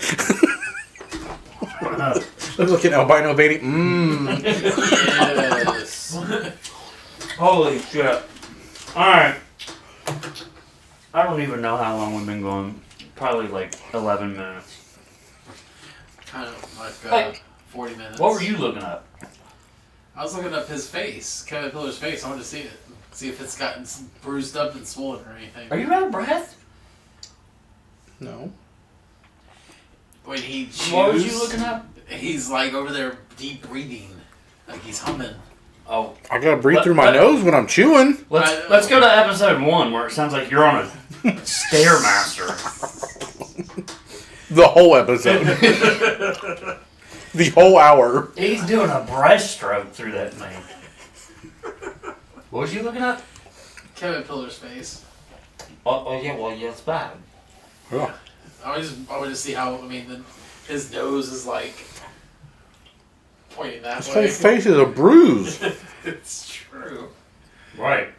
Looks like an albino baby. Mmm. Yes. Holy shit. Alright. I don't even know how long we've been going. Probably like 11 minutes. Kind of like Hey. 40 minutes. What were you looking up? I was looking up his face, Kevin Pillar's face. I wanted to see it. See if it's gotten bruised up and swollen or anything. Are you out of breath? No. When he chews, What was you looking up? he's like over there deep breathing. Like he's humming. Oh. I gotta breathe through my nose when I'm chewing. Let's go to episode 1 where it sounds like you're on a Stairmaster. The whole episode. The whole hour. He's doing a breaststroke through that thing. What was you looking up? Kevin Pillar's face. Oh yeah, well, yeah, it's bad. Yeah. I wanted to see how, I mean, his nose is like pointing that His way. whole face is a bruise. It's true. Right.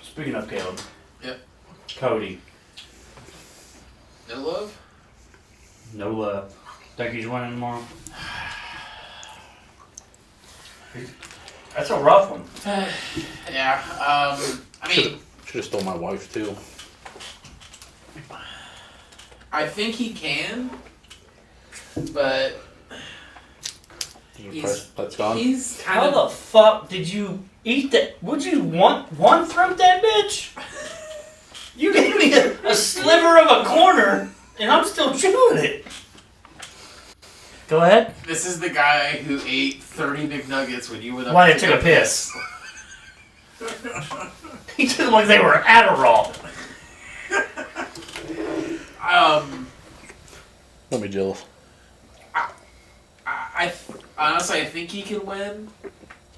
Speaking of Caleb. Yep. Cody. No love? No love. Think he's winning tomorrow? That's a rough one. Yeah. I mean, Should have stole my wife too. I think he can, but That's gone. he's kind How of. the fuck did you eat that? Would you one throat that bitch? You gave me a sliver of a corner, and I'm still chewing it. Go ahead. This is the guy who ate 30 McNuggets when you went up. Why to they took a take piss. He took them like they were Adderall. Don't be jealous. Honestly, I think he can win.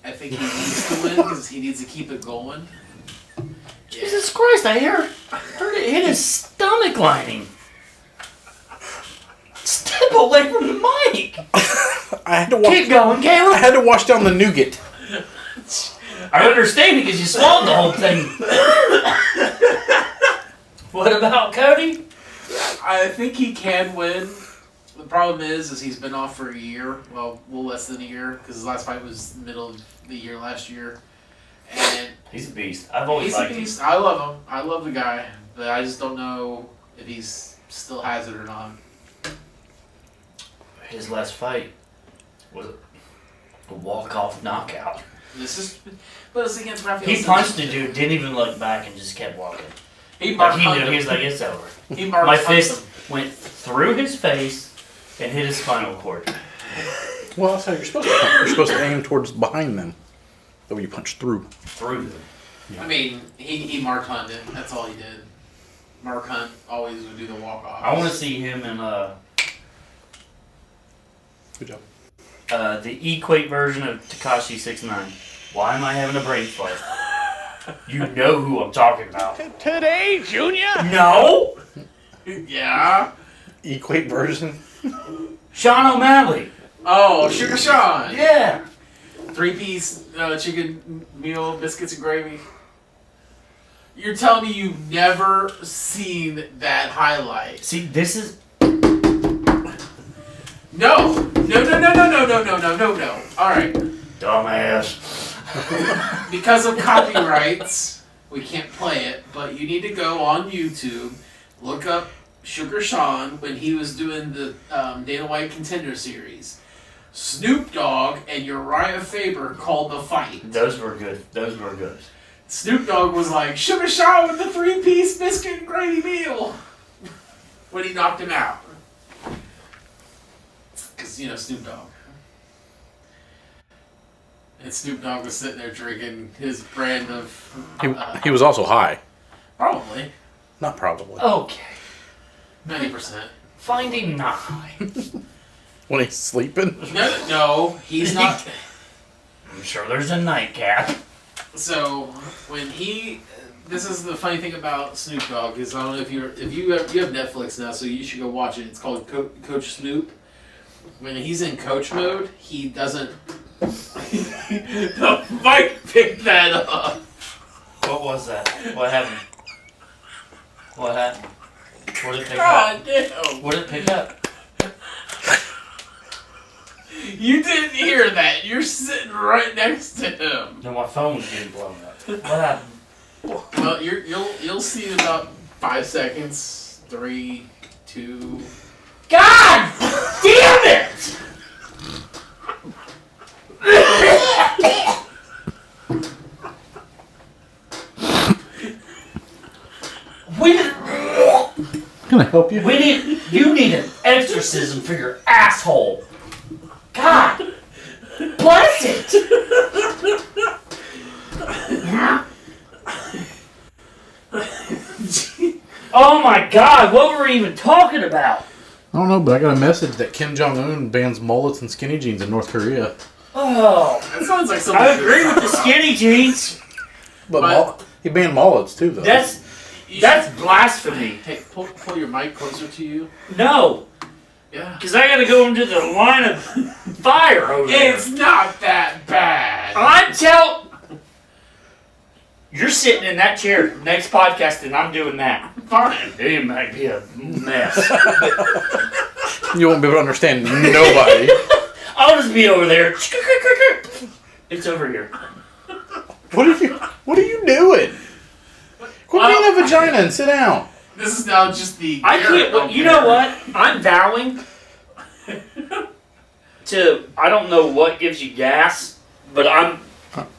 I think he needs to win because he needs to keep it going. Jesus Christ! I heard it hit his stomach lining. Step away from the mic. I had to wash. Keep going, I Caleb. had to wash down the nougat. I understand because you swallowed the whole thing. What about Cody? I think he can win. The problem is he's been off for a year. Well, less than a year because his last fight was middle of the year last year. And He's a beast. I've always he's a liked him. beast. I love him. I love the guy, but I just don't know if he's still has it or not. His last fight was a walk-off knockout. But it's against Rafael. He punched the dude, didn't even look back, and just kept walking. He Like marked he knew. him. He was like, "It's over." He marked My him. fist went through his face and hit his spinal cord. Well, that's how you're supposed to punch. You're supposed to aim towards behind them. That way you punch through. Through them. I mean, he Mark hunted. That's all he did. Mark Hunt always would do the walk off. I want to see him in Good job. the Equate version of Tekashi 6ix9ine. Why am I having a brain fart? You know who I'm talking about. Today, Junior? No! Yeah. Equate version. Sean O'Malley. Oh, Sugar Sean. Yeah. 3-piece chicken meal, biscuits and gravy. You're telling me you've never seen that highlight? See, this is... No. All right. Dumbass. Because of copyrights, we can't play it, but you need to go on YouTube, look up Sugar Sean when he was doing the Dana White Contender Series. Snoop Dogg and Uriah Faber called the fight. Those were good. Those were good. Snoop Dogg was like, Sugar Sean with the 3-piece biscuit and gravy meal when he knocked him out. Because, Snoop Dogg. And Snoop Dogg was sitting there drinking his brand of... He was also high. Probably. Not probably. Okay. 90%. Finding not high. When he's sleeping. No, he's not... I'm sure there's a nightcap. So, when he... This is the funny thing about Snoop Dogg, is I don't know if you have Netflix now, so you should go watch it. It's called Coach Snoop. When he's in coach mode, he doesn't... The mic picked that up. What was that? What happened? What happened? What did it pick God up? damn. What did it pick up? You didn't hear that. You're sitting right next to him. No, my phone was getting blown up. What happened? Well, you'll see in about 5 seconds. 3, 2. God damn it! Can I help you? You need an exorcism for your asshole. God bless it. Oh my God, what were we even talking about? I don't know, but I got a message that Kim Jong-un bans mullets and skinny jeans in North Korea. Oh, That sounds like something. I agree with the skinny jeans. But he banned mullets too, though. That's blasphemy. Hey, pull your mic closer to you. No, Yeah. because I gotta go into the line of fire over there. It's not that bad. You're sitting in that chair next podcast and I'm doing that. Fine. It might be a mess. You won't be able to understand nobody. I'll just be over there. It's over here. What are you doing? Quit being a vagina and sit down. This is now just the. I can't. You know what? I'm vowing to. I don't know what gives you gas, but I'm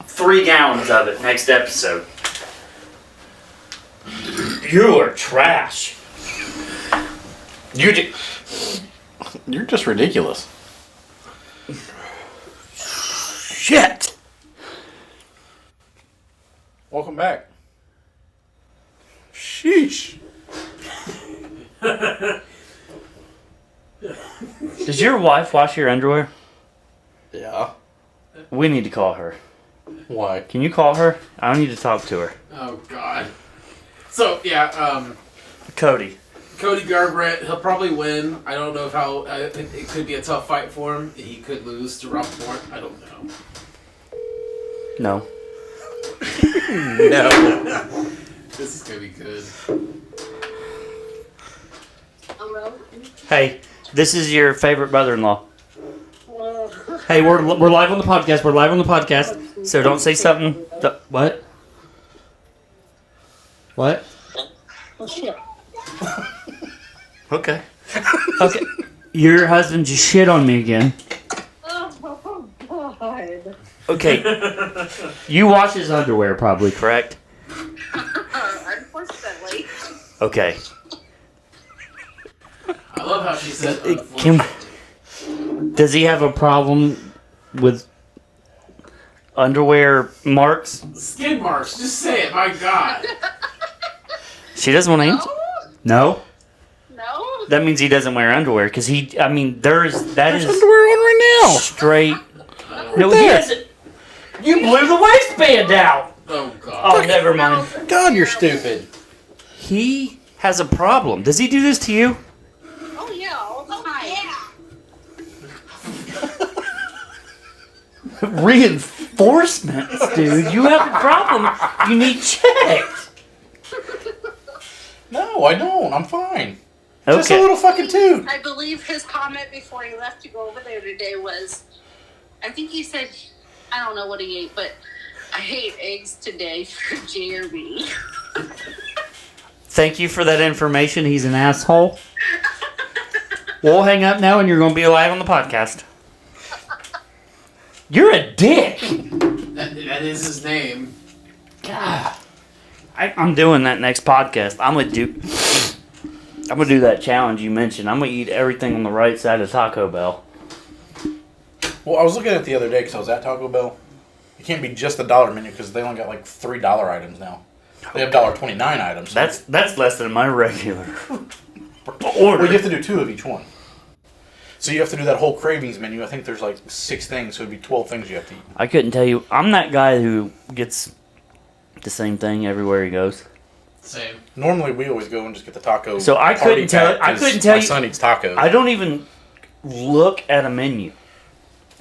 3 gallons of it next episode. You are trash. You're just ridiculous. Shit. Welcome back. Sheesh. Does your wife wash your underwear? Yeah. We need to call her. Why? Can you call her? I need to talk to her. Oh God. So yeah, Cody. Cody Garrett, he'll probably win. I don't know how. It could be a tough fight for him. He could lose to Rob Ford. I don't know. No. No. This is gonna be good. Hello? Hey, this is your favorite brother-in-law. Hey, we're live on the podcast. We're live on the podcast. So don't say something. What? What? Oh, shit. Okay. Okay. Your husband just shit on me again. Oh, God. Okay. You wash his underwear, probably, correct? Unfortunately. Okay. I love how she said. Does he have a problem with underwear marks? Skid marks. Just say it. My God. She doesn't want to answer. No? No? That means he doesn't wear underwear, because that There's is underwear on right now. straight. No, he there. doesn't. You blew the waistband out. Oh God. Oh, never mind. God, you're stupid. He has a problem. Does he do this to you? Oh, yeah, all the time. Reinforcements, dude. You have a problem. You need checked. No, I don't. I'm fine. Okay. Just a little fucking toot. I believe his comment before he left to go over there today was, I think he said, I don't know what he ate, but I ate eggs today for Jeremy. Thank you for that information. He's an asshole. We'll hang up now and you're going to be live on the podcast. You're a dick. That is his name. God. I'm doing that next podcast. I'm gonna do that challenge you mentioned. I'm gonna eat everything on the right side of Taco Bell. Well, I was looking at it the other day because I was at Taco Bell. It can't be just a dollar menu because they only got like $3 items now. They have $1.29 items. So That's less than my regular order. well, you have to do 2 of each one. So you have to do that whole cravings menu. I think there's like 6 things, so it'd be 12 things you have to eat. I couldn't tell you. I'm that guy who gets the same thing everywhere he goes. Same. Normally, we always go and just get the taco. So I couldn't tell. I couldn't tell my you. son eats tacos. I don't even look at a menu.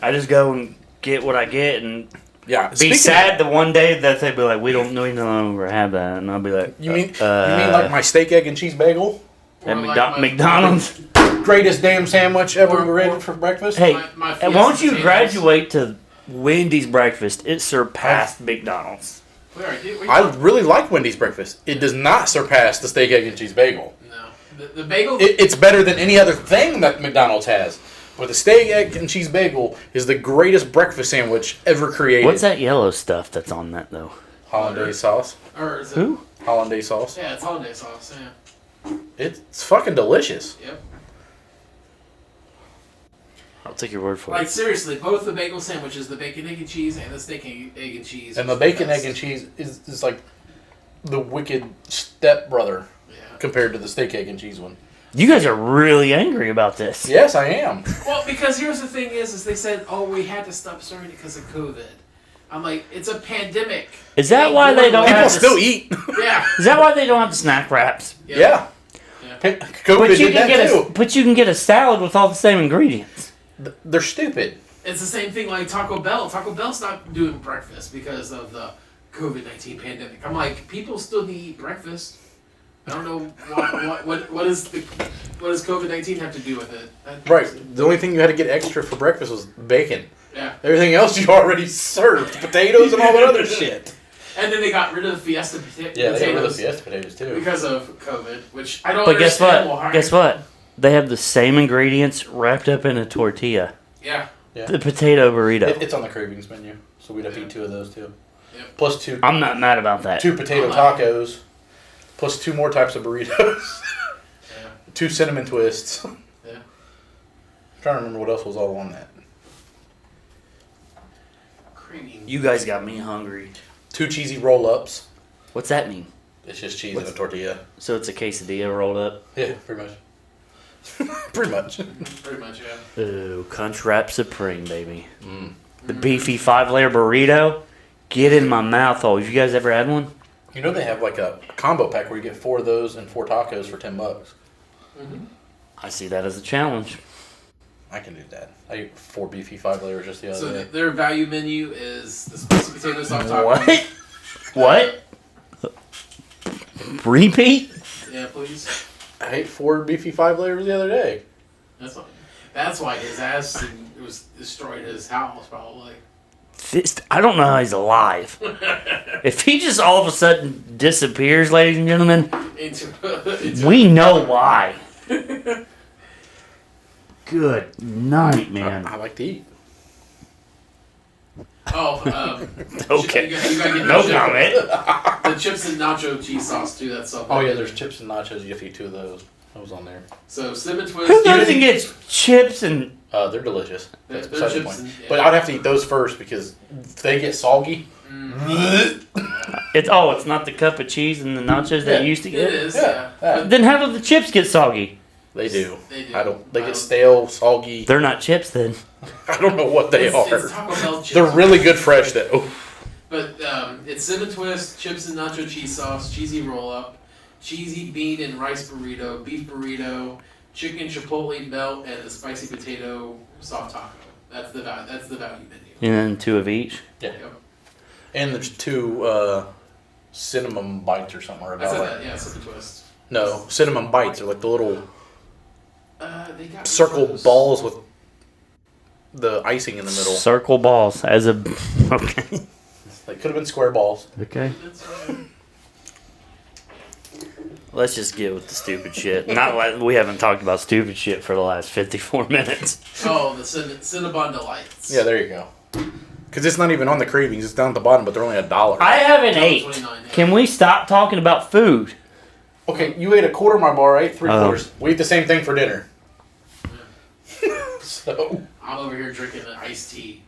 I just go and get what I get and yeah. be Speaking sad the one day that they be like, we no longer have that, and I'll be like, you mean like my steak, egg, and cheese bagel? at Or like McDonald's? Greatest damn sandwich ever Or- created for breakfast. Hey, my won't you Fiesta graduate to Wendy's breakfast? It surpassed McDonald's. I really like Wendy's breakfast. It does not surpass the steak, egg, and cheese bagel. No. The bagel... It's better than any other thing that McDonald's has. But the steak, egg, and cheese bagel is the greatest breakfast sandwich ever created. What's that yellow stuff that's on that, though? Hollandaise sauce. Or is it... Who? Hollandaise sauce. Yeah, it's hollandaise sauce, yeah. It's fucking delicious. Yep. I'll take your word for Like, it. seriously, both the bagel sandwiches, the bacon, egg, and cheese, and the steak, egg, and cheese. And was the bacon, best. egg, and cheese is like the wicked stepbrother Yeah. compared to the steak, egg, and cheese one. You guys are really angry about this. Yes, I am. Well, because here's the thing is they said, oh, we had to stop serving it because of COVID. I'm like, it's a pandemic. Is that why they don't People have still the, eat. Yeah. Is that why they don't have the snack wraps? Yeah. Yeah. COVID But you did can that get too. but you can get a salad with all the same ingredients. They're stupid. It's the same thing like Taco Bell. Taco Bell's not doing breakfast because of the COVID-19 pandemic. I'm like, people still need to eat breakfast. I don't know what does COVID-19 have to do with it? Right. The only thing you had to get extra for breakfast was bacon. Yeah. Everything else you already served. Potatoes and all that other shit. And then they got rid of Fiesta potatoes. Yeah, they got rid of Fiesta potatoes too. Because of COVID, which I don't But guess understand. what? Guess what? They have the same ingredients wrapped up in a tortilla. Yeah. Yeah. The potato burrito. It's on the cravings menu, so we'd have to eat 2 of those too. Yep. Plus 2. I'm not mad about that. 2 potato tacos. Plus 2 more types of burritos. Yeah. 2 cinnamon twists. Yeah. I'm trying to remember what else was all on that. Creamy. You guys got me hungry. 2 cheesy roll-ups. What's that mean? It's just cheese in a tortilla. So it's a quesadilla rolled up? Yeah, pretty much. Pretty much. Pretty much, yeah. Ooh, Crunch Wrap Supreme, baby. Mm. The beefy 5-layer burrito. Get in my mouth hole. Have you guys ever had one? You know they have like a combo pack where you get 4 of those and 4 tacos for $10. Mm-hmm. I see that as a challenge. I can do that. I ate 4 beefy 5 layers just the other So day. their value menu is the spicy potato soft taco. What? What? Repeat? Yeah, please. I ate 4 beefy 5 layers the other day. That's why his ass was destroyed his house, probably. I don't know how he's alive. If he just all of a sudden disappears, ladies and gentlemen, we know why. Good night, man. I like to eat. Oh, Okay. You gotta get No the comment. The chips and nacho cheese sauce too. That's so. Oh yeah, there's chips and nachos. You have to eat 2 of those. That was on there. So cinnamon twist. Who goes and gets chips and... They're delicious. That's They're beside the chips point. and- yeah. But I'd have to eat those first because if they get soggy. It's not the cup of cheese and the nachos that you used to It get? is. Yeah. Yeah. Yeah. Then how do the chips get soggy? They do. They do. I don't. They get stale, soggy. They're not chips then. I don't know what they It's are. Taco Bell chips. They're really good fresh though. But it's cinnamon twist, chips and nacho cheese sauce, cheesy roll up, cheesy bean and rice burrito, beef burrito, chicken chipotle melt, and a spicy potato soft taco. That's the value menu. And then 2 of each. Yeah. Yep. And there's 2 cinnamon bites or something. Or I said about that. Yeah, cinnamon twist. No, cinnamon bites are like the little They got circle those. balls with the icing in the middle. Circle balls as a... Okay. They could have been square balls. Okay. That's, Let's just get with the stupid shit. Not like we haven't talked about stupid shit for the last 54 minutes. oh, the Cinnabon Delights. Yeah, there you go. Because it's not even on the cravings. It's down at the bottom, but they're only $1. I haven't ate. $1.29, yeah. Can we stop talking about food? Okay, you ate a quarter of my bar. I ate 3 Oh. quarters. We ate the same thing for dinner. So I'm over here drinking an iced tea.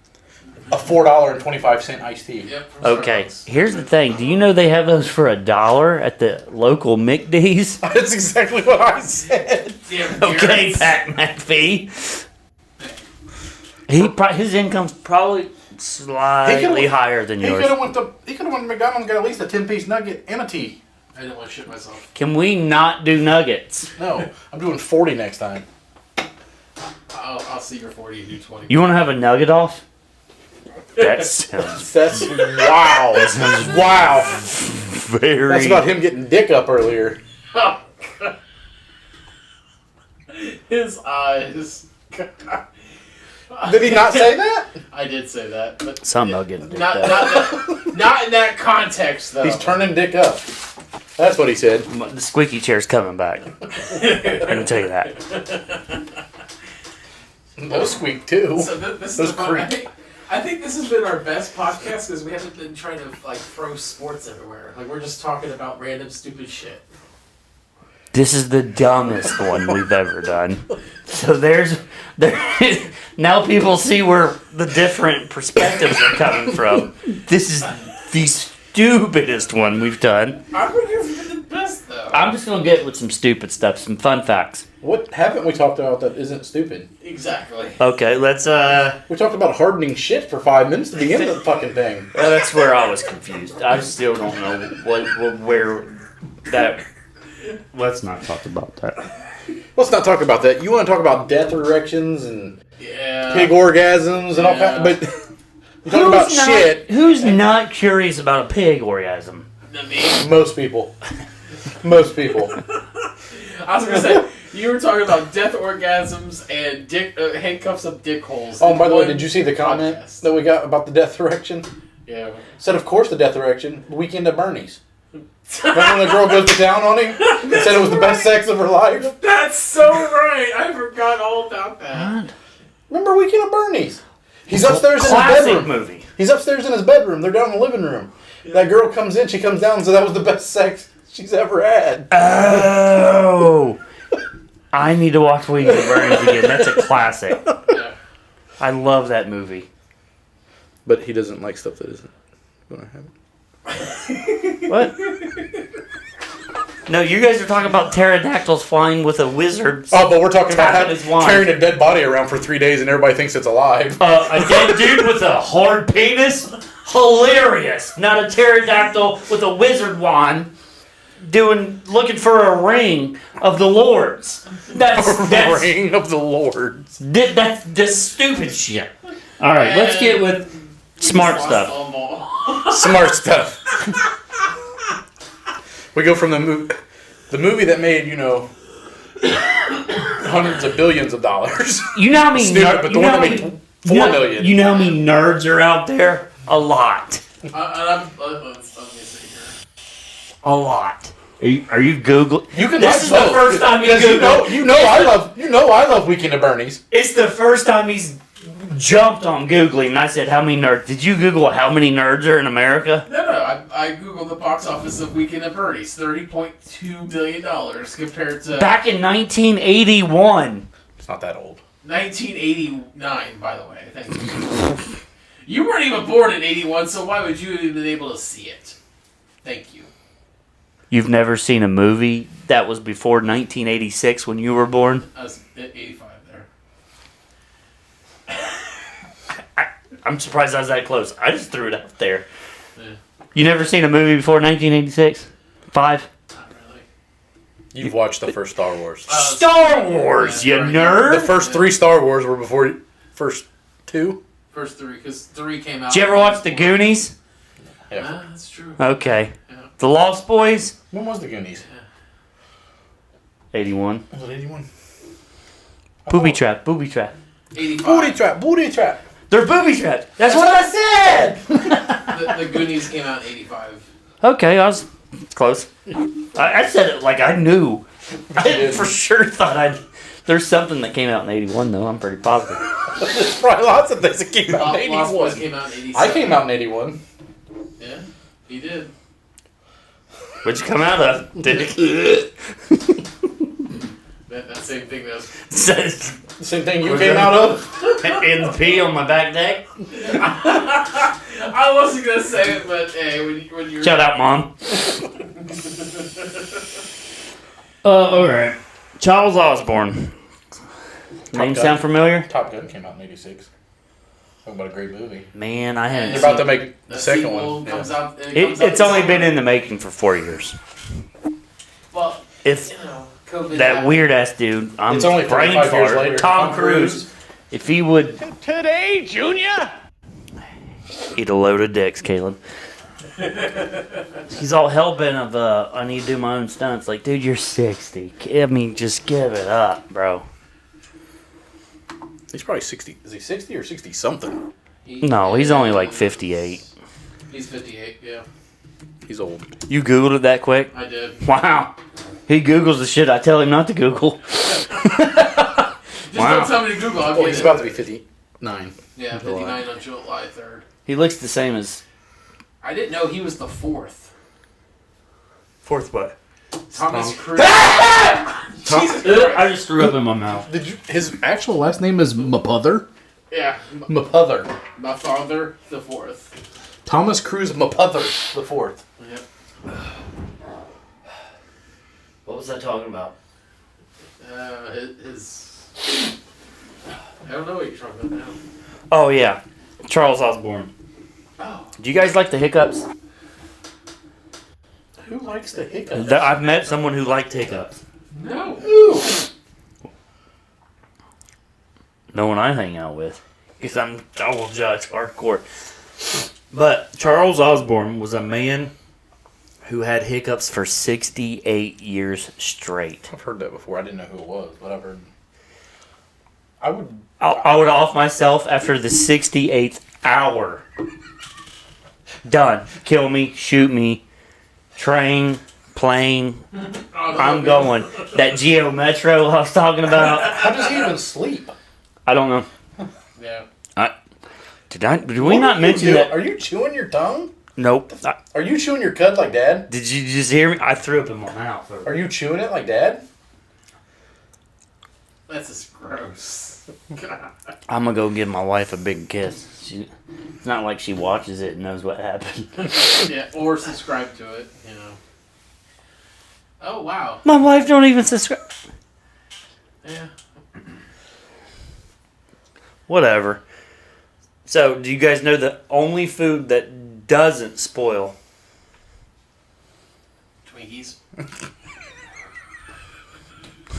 a $4.25 iced tea. Yep, from Okay, Starbucks. here's the thing. Do you know they have those for $1 at the local McD's? That's exactly what I said. Yeah, Okay, Garrett's. Pat McPhee. His income's probably slightly higher than He yours. could have went to McDonald's and got at least a 10-piece nugget and a tea. I didn't want to shit myself. Can we not do nuggets? No, I'm doing 40 next time. I'll see your 40 and do 20. You want to have a nugget off? That sounds That's wow. Wow. very. That's about him getting dick up earlier. His eyes. Did he not say that? I did say that, but Some about getting dick not, up. not in that context though. He's turning dick up. That's what he said. The squeaky chair's coming back. I'm gonna tell you that. Those squeak too. So this Those is the fun. creak. I think this has been our best podcast because we haven't been trying to like throw sports everywhere. Like we're just talking about random stupid shit. This is the dumbest one we've ever done. So there. Now people see where the different perspectives are coming from. This is the stupidest one we've done. I would have been the best though. I'm just gonna get with some stupid stuff, some fun facts. What haven't we talked about that isn't stupid? Exactly. Okay, let's We talked about hardening shit for 5 minutes to begin the fucking thing. that's where I was confused. I still don't know where that. Let's not talk about that. Let's not talk about that. You want to talk about death erections and Yeah. pig orgasms and all Yeah. that, but you talk about shit. Who's not curious about a pig orgasm? Me. Most people. Most people. I was gonna say you were talking about death orgasms and dick handcuffs up dick holes. Oh, in by the way, one did you see the comment podcast. that we got about the death erection? Yeah. Said, of course, the death erection. Weekend at Bernie's. Remember when the girl goes to town on him? And said it was the best sex of her life? That's so right. I forgot all about that. Remember Weekend at Bernie's? He's upstairs in his Classic bedroom. movie. He's upstairs in his bedroom. They're down in the living room. That girl comes in. She comes down and says that was the best sex she's ever had. Oh, I need to watch Weekend at Bernie's again. That's a classic. Yeah. I love that movie. But he doesn't like stuff that isn't going to happen. What? No, you guys are talking about pterodactyls flying with a wizard. Oh, but we're talking about Tapping his wand. carrying a dead body around for 3 days and everybody thinks it's alive. A dead dude with a hard penis? Hilarious. Not a pterodactyl with a wizard wand looking for a ring of the Lords. That's Ring of the Lords. that's stupid shit. All right, let's get with smart Lost stuff. all more. Smart stuff. We go from the movie that made, hundreds of billions of dollars. You know how many Stupid, but the one that made 4 million. You know how many nerds are out there? A lot. Let me see here. A lot. Are you Googling? You can This is the first time you Googled. I love Weekend at Bernie's. It's the first time he's jumped on Googling, and I said, how many nerds? Did you Google how many nerds are in America? No, I googled the box office of Weekend at Bernie's, $30.2 billion compared to Back in 1981. It's not that old. 1989, by the way. Thank you. You weren't even born in 81, so why would you have been able to see it? Thank you. You've never seen a movie that was before 1986 when you were born? I was at 85 there. I'm surprised I was that close. I just threw it out there. Yeah, You never seen a movie before 1986? 5? not really. You've watched the first Star Wars. Star Wars, you The nerd! first 3 Star Wars were before first 2. First 3, because 3 came out. Did you ever watch The Goonies? Yeah. That's true. Okay. Yeah. The Lost Boys? When was the Goonies? 81. Was it 81? Booby trap, booby trap. 85. Booty trap. They're booby traps. That's what I said! The Goonies came out in 85. Okay, I was close. I said it like I knew. I for sure thought There's something that came out in 81, though. I'm pretty positive. There's probably lots of things that came out in Lost Boys 81. came out in 87. I came out in 81. Yeah, he did. Where'd you come out of, Dick? That same thing that was... The same thing you came out of? and pee on my back deck. I wasn't gonna say it, but hey, when you're Shout out, Mom. All right. Charles Osborne. Name Gun. sound familiar? Top Gun came out in '86. Talking about a great movie. Man, I They're hadn't. about to make the second sequel one. comes Yeah. out. It's only been in the making for 4 years. Well, If you know, COVID that happened. weird ass dude, I'm It's only brain 45 years fart, later. Tom Cruise. If he would Today, Junior! eat a load of dicks, Caleb. He's all hell bent of I need to do my own stunts. Like, dude, you're 60. I mean, just give it up, bro. He's probably 60. Is he 60 or 60 something? No, he's only like 58. He's 58. Yeah, He's old. You Googled it that quick? I did. Wow. He Googles the shit I tell him not to Google. Just Wow. don't tell me to Google. I'll Well, get he's it. about to be 59. Yeah, July. 59 on July 3rd. He looks the same as... I didn't know he was the fourth. Fourth what? Thomas Cruise. Tom, I just threw up in my mouth. did you? His actual last name is Mapother. Yeah, Mapother. my father, the fourth. Thomas Cruise Mapother the fourth. Yep. What was I talking about? His. I don't know what you're talking about now. Oh, yeah. Charles Osborne. Oh. Do you guys like the hiccups? Who likes the hiccups? I've met someone who liked hiccups. No. No one I hang out with. Because I will judge hardcore. But Charles Osborne was a man who had hiccups for 68 years straight. I've heard that before. I didn't know who it was, but I've heard. I would. I would off myself after the 68th hour. Done. Kill me, shoot me, train, plane. I'm going. That Geo Metro I was talking about. How does he even sleep? I don't know. Yeah. Did we not mention that? Are you chewing your tongue? Nope. Are you chewing your cud like Dad? Did you just hear me? I threw up in my mouth. Are you chewing it like Dad? That's just gross. God. I'm gonna go give my wife a big kiss. It's not like she watches it and knows what happened. Yeah, or subscribe to it, you know. Oh, wow. My wife don't even subscribe. Yeah. Whatever. So, do you guys know the only food that doesn't spoil? Twinkies.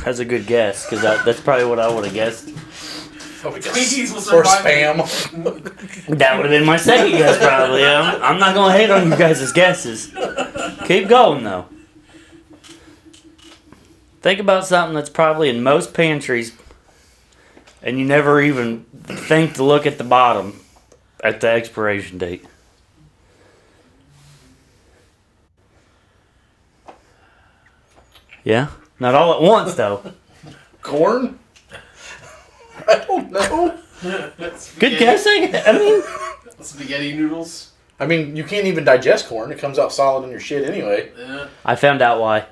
That's a good guess, because that's probably what I would have guessed. Twinkies will Or survive. spam. That would have been my second guess, probably. I'm not going to hate on you guys' guesses. Keep going, though. Think about something that's probably in most pantries, and you never even think to look at the bottom at the expiration date. Yeah? Not all at once, though. Corn? I don't know. Good guessing. I mean, Spaghetti noodles. I mean, you can't even digest corn. It comes out solid in your shit anyway. Yeah. I found out why.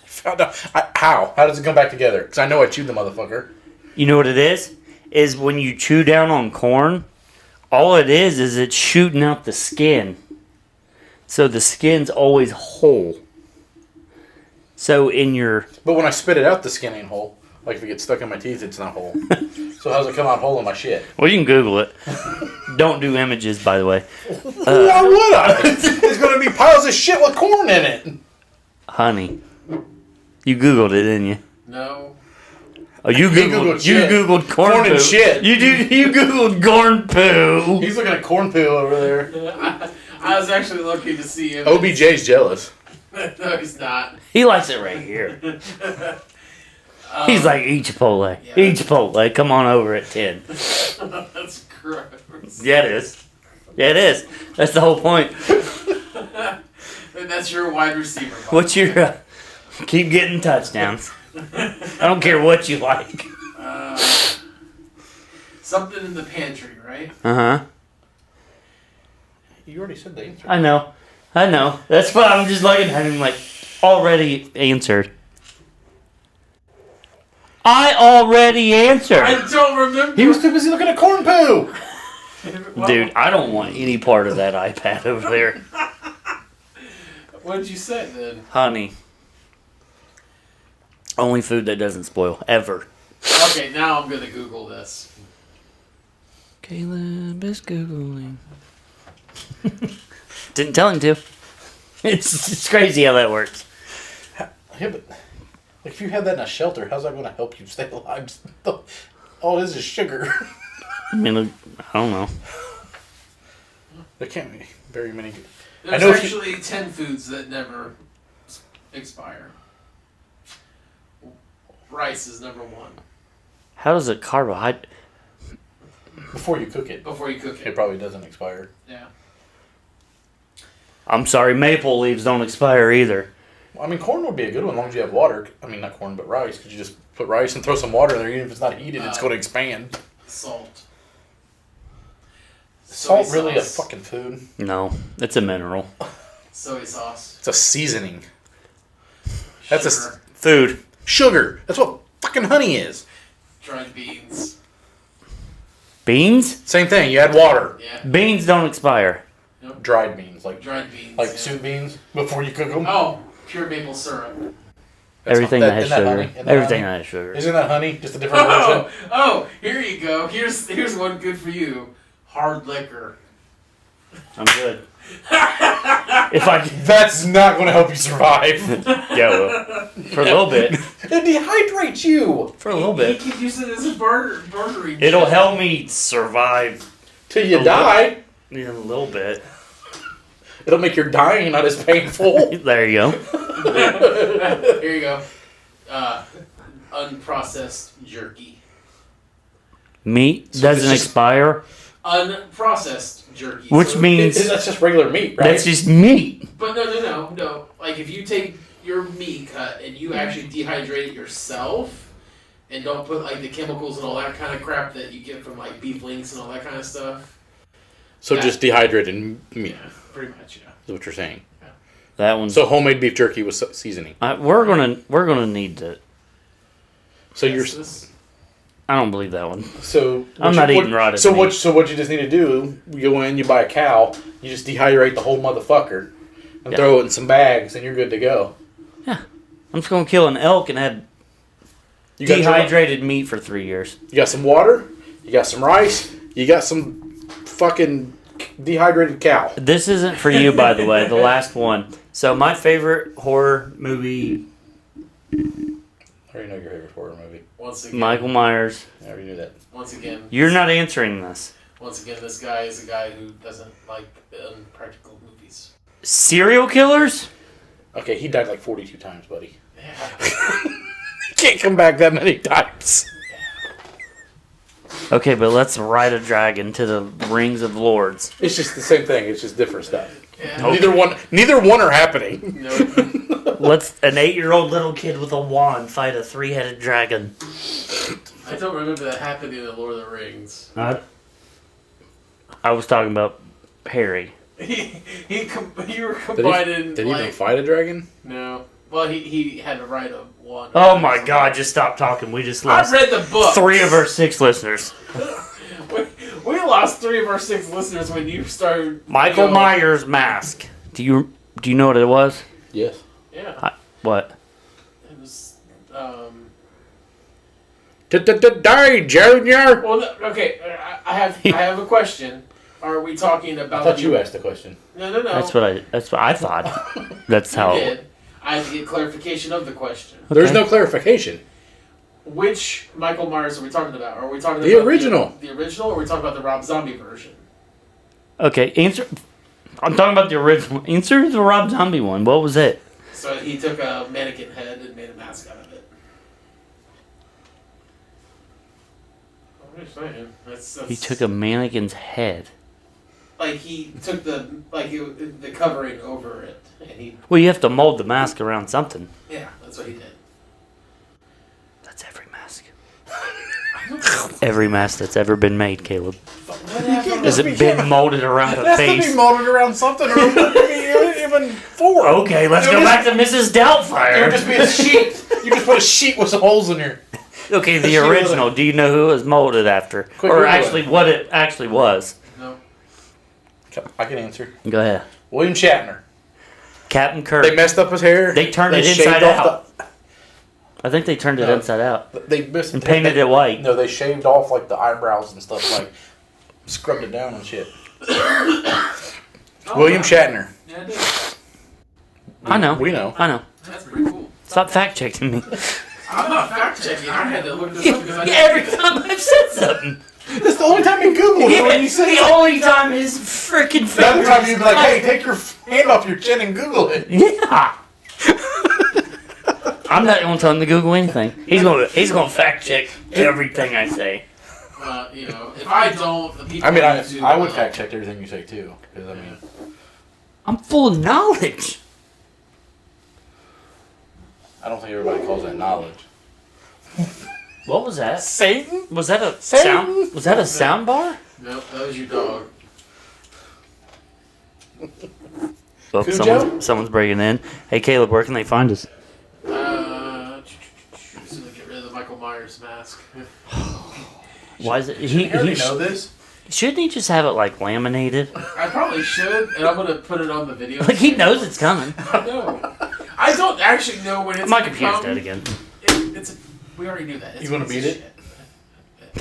Found out. How? How does it come back together? Because I know I chewed the motherfucker. You know what it is? Is when you chew down on corn, all it is it's shooting out the skin. So the skin's always whole. So in your... But when I spit it out, the skin ain't whole. Like if it gets stuck in my teeth, it's not whole. So how does it come out whole in my shit? Well, you can Google it. Don't do images, by the way. Why would I? There's going to be piles of shit with corn in it. Honey. You Googled it, didn't you? No. Oh, you Googled shit. Googled corn Corn poo. and shit. You Googled corn poo. He's looking at corn poo over there. I was actually looking to see if... OBJ's jealous. No, he's not. He likes it right here. He's like, eat Chipotle. Yeah. Eat Chipotle. Come on over at 10. That's gross. Yeah, it is. Yeah, it is. That's the whole point. And that's your wide receiver. Bob. What's your... keep getting touchdowns. I don't care what you like. Something in the pantry, right? Uh-huh. You already said the answer. I know. That's why I'm just looking at him like, already answered. I already answered. I don't remember. He was too busy looking at corn poo. Well, Dude, I don't want any part of that iPad over there. what did you say then? Honey. Only food that doesn't spoil, ever. Okay, now I'm gonna Google this. Caleb is Googling. Didn't tell him to. It's crazy how that works. Yeah, but if you had that in a shelter, how's that going to help you stay alive? All it is sugar. I mean, I don't know. There can't be very many. There's know actually 10 foods that never expire. Rice is number 1. How does a carbohydrate... Before you cook it. Before you cook It it. probably doesn't expire. Yeah. I'm sorry, maple leaves don't expire either. I mean, corn would be a good one as long as you have water. I mean, not corn, but rice. Because you just put rice and throw some water in there. Even if it's not heated, it's going to expand. Salt. Salt Soy really a sauce. fucking food? No, it's a mineral. Soy sauce. It's a seasoning. That's a Sugar. Food. sugar. That's what fucking honey is. Dried beans. Beans? Same thing. You add water. Yeah. Beans don't expire. Dried beans, like Dried beans. like yeah. soup beans before you cook them. Oh, pure maple syrup. Everything that has isn't sugar. honey? Isn't that Everything honey? that has sugar. Isn't that honey? Just a different version. Oh, here you go. Here's one good for you. Hard liquor. I'm good. If I can... That's not going to help you survive. Yeah, well, for a little bit. It dehydrates you For a little He bit. could use it as a burgery. It'll help me survive till you A die. in a little bit. It'll make your dying not as painful. There you go. Here you go. Unprocessed jerky. Meat So doesn't it's just- expire, Unprocessed jerky. which So- means That's just regular meat, right? that's just meat. But no. Like if you take your meat cut and you actually dehydrate it yourself, and don't put like the chemicals and all that kind of crap that you get from like beef links and all that kind of stuff. So Yeah. just dehydrated meat Yeah, pretty much. Yeah. is what you're saying. That one's... So homemade beef jerky with seasoning. we're gonna need to... So you're This- I don't believe that one. so I'm not eating rotted So meat. what you just need to do? You go in, you buy a cow, you just dehydrate the whole motherfucker, and Yeah. throw it in some bags, and you're good to go. I'm just gonna kill an elk and have You got your- dehydrated meat for 3 years. You got some water, you got some rice, you got some fucking dehydrated cow. This isn't for you, by the way. The last one. So my favorite horror movie, I already know your favorite horror movie. Once again. Michael Myers. I already knew that. Once again. You're not answering this. Once again, this guy is a guy who doesn't like unpractical movies. Serial killers? Okay, he died like 42 times, buddy. Yeah. He can't come back that many times. Okay, but let's ride a dragon to the rings of lords. It's just the same thing. It's just different stuff. Yeah. Neither one are happening. No. Let's an 8-year-old little kid with a wand fight a 3-headed dragon. I don't remember that happening in the Lord of the Rings. I was talking about Harry. You were combining. Did he even like, fight a dragon? No. Well, he had to write a one. Oh my God! Just stop talking. We just I lost read the book. 3 of our 6 listeners. We lost 3 of our 6 listeners when you started. Michael going. Myers mask. Do you know what it was? Yes. Yeah. What? It was. Die, Junior! Well, okay. I have a question. Are we talking I about? thought you asked the question. No. That's what I thought. That's You how. did. I had to get clarification of the question. There's no clarification. Which Michael Myers are we talking about? Are we talking The about original. The original, or are we talking about the Rob Zombie version? Okay, answer. I'm talking about the original. Answer the Rob Zombie one. What was it? So he took a mannequin head and made a mask out of it. I'm just saying. That's He took a mannequin's head. like he took the the covering over it, and he Well, you have to mold the mask around something. that's what he did. That's every mask. Every mask that's ever been made, Caleb. Has it been molded around a It has to be face? molded around something, or it wouldn't be even 4. Okay, let's go back to Mrs. It would Doubtfire. just be a sheet. You just put a sheet with some holes in here. Okay, the She was original. Do you know who it was molded after? Quick, Or Google actually, it. what it actually was? No. I can answer. Go ahead. William Shatner. Captain Kirk. They messed up his hair. They turned it shaved inside off out. I think they turned it No. inside out. They missed And painted it white. No, they shaved off like the eyebrows and stuff, like scrubbed it down and shit. William Shatner. Yeah, I did. I know. We know. I know. That's pretty cool. Stop fact checking me. I'm not fact checking. I had to look this up because I Every time I've said something. That's the only time you Google it when you say The only time his freaking The other fingers. time you'd be like, hey, take your hand off your chin and Google it. Yeah. I'm not going to tell him to Google anything. He's gonna fact check everything I say. You know, if I don't, the people I mean, on YouTube I would will. fact check everything you say too. Because, I mean, I'm full of knowledge. I don't think everybody calls that knowledge. What was that? Satan? Was that a Satan? sound? Was that a sound bar? Nope, that was your dog. Oh, Cujo? someone's breaking in. Hey, Caleb, where can they find us? So they get rid of the Michael Myers mask. Why is it? He already He know this? shouldn't he just have it like laminated? I probably should, and I'm gonna put it on the video. Like he knows it's coming. No, I don't actually know when it's. My gonna computer's come. dead again. We already knew that. It's You wanna a piece beat of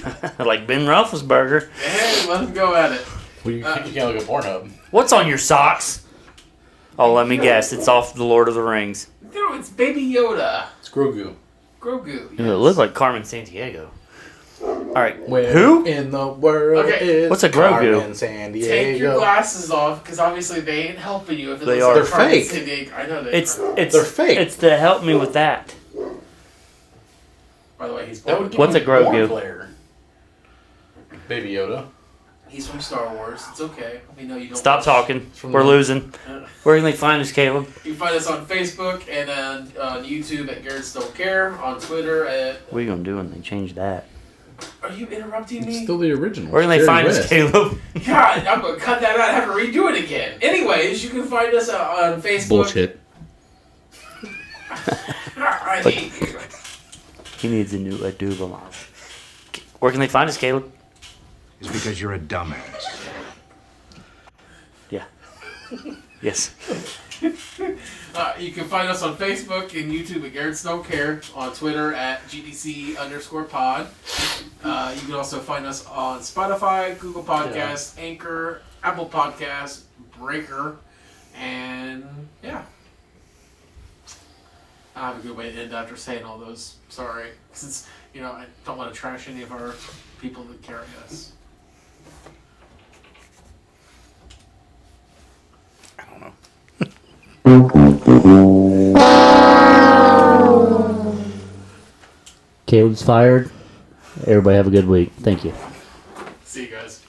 it? shit. Like Ben Roethlisberger. Hey, let him go at it. Well, you can't look at Pornhub. What's on your socks? Oh, let me guess. It's off the Lord of the Rings. No, it's Baby Yoda. It's Grogu. Grogu. It looks like Carmen Sandiego. All right. Where Who? in the world Okay. is What's a Grogu? Carmen Sandiego? Take your glasses off, because obviously they ain't helping you. If it They looks are. like They're Carmen fake. Sandiego. I know they It's are. it's They're fake. It's to help me with that. By the way, he's That would give What's me a Grogu? more flair. Baby Yoda. He's from Star Wars. It's okay. We know you don't. Stop watch. talking. From We're the- losing. Where can they find us, Caleb? You can find us on Facebook and on YouTube at Garrett's Don't Care. On Twitter at. What are you gonna do when they change that? Are you interrupting It's me? still the original. Where can they Jerry find us, West. Caleb? God, I'm gonna cut that out and have to redo it again. Anyways, you can find us on Facebook. Bullshit. I hate you. He needs a new Aduba. Where can they find us, Caleb? It's because you're a dumbass. Yeah. Yes. You can find us on Facebook and YouTube at Garrett's Don't Care. On Twitter at GDC_pod. You can also find us on Spotify, Google Podcasts, Anchor, Apple Podcasts, Breaker, and yeah. I have a good way to end after saying all those. Sorry. Since, I don't want to trash any of our people that carry us. I don't know. Caleb's fired. Everybody have a good week. Thank you. See you guys.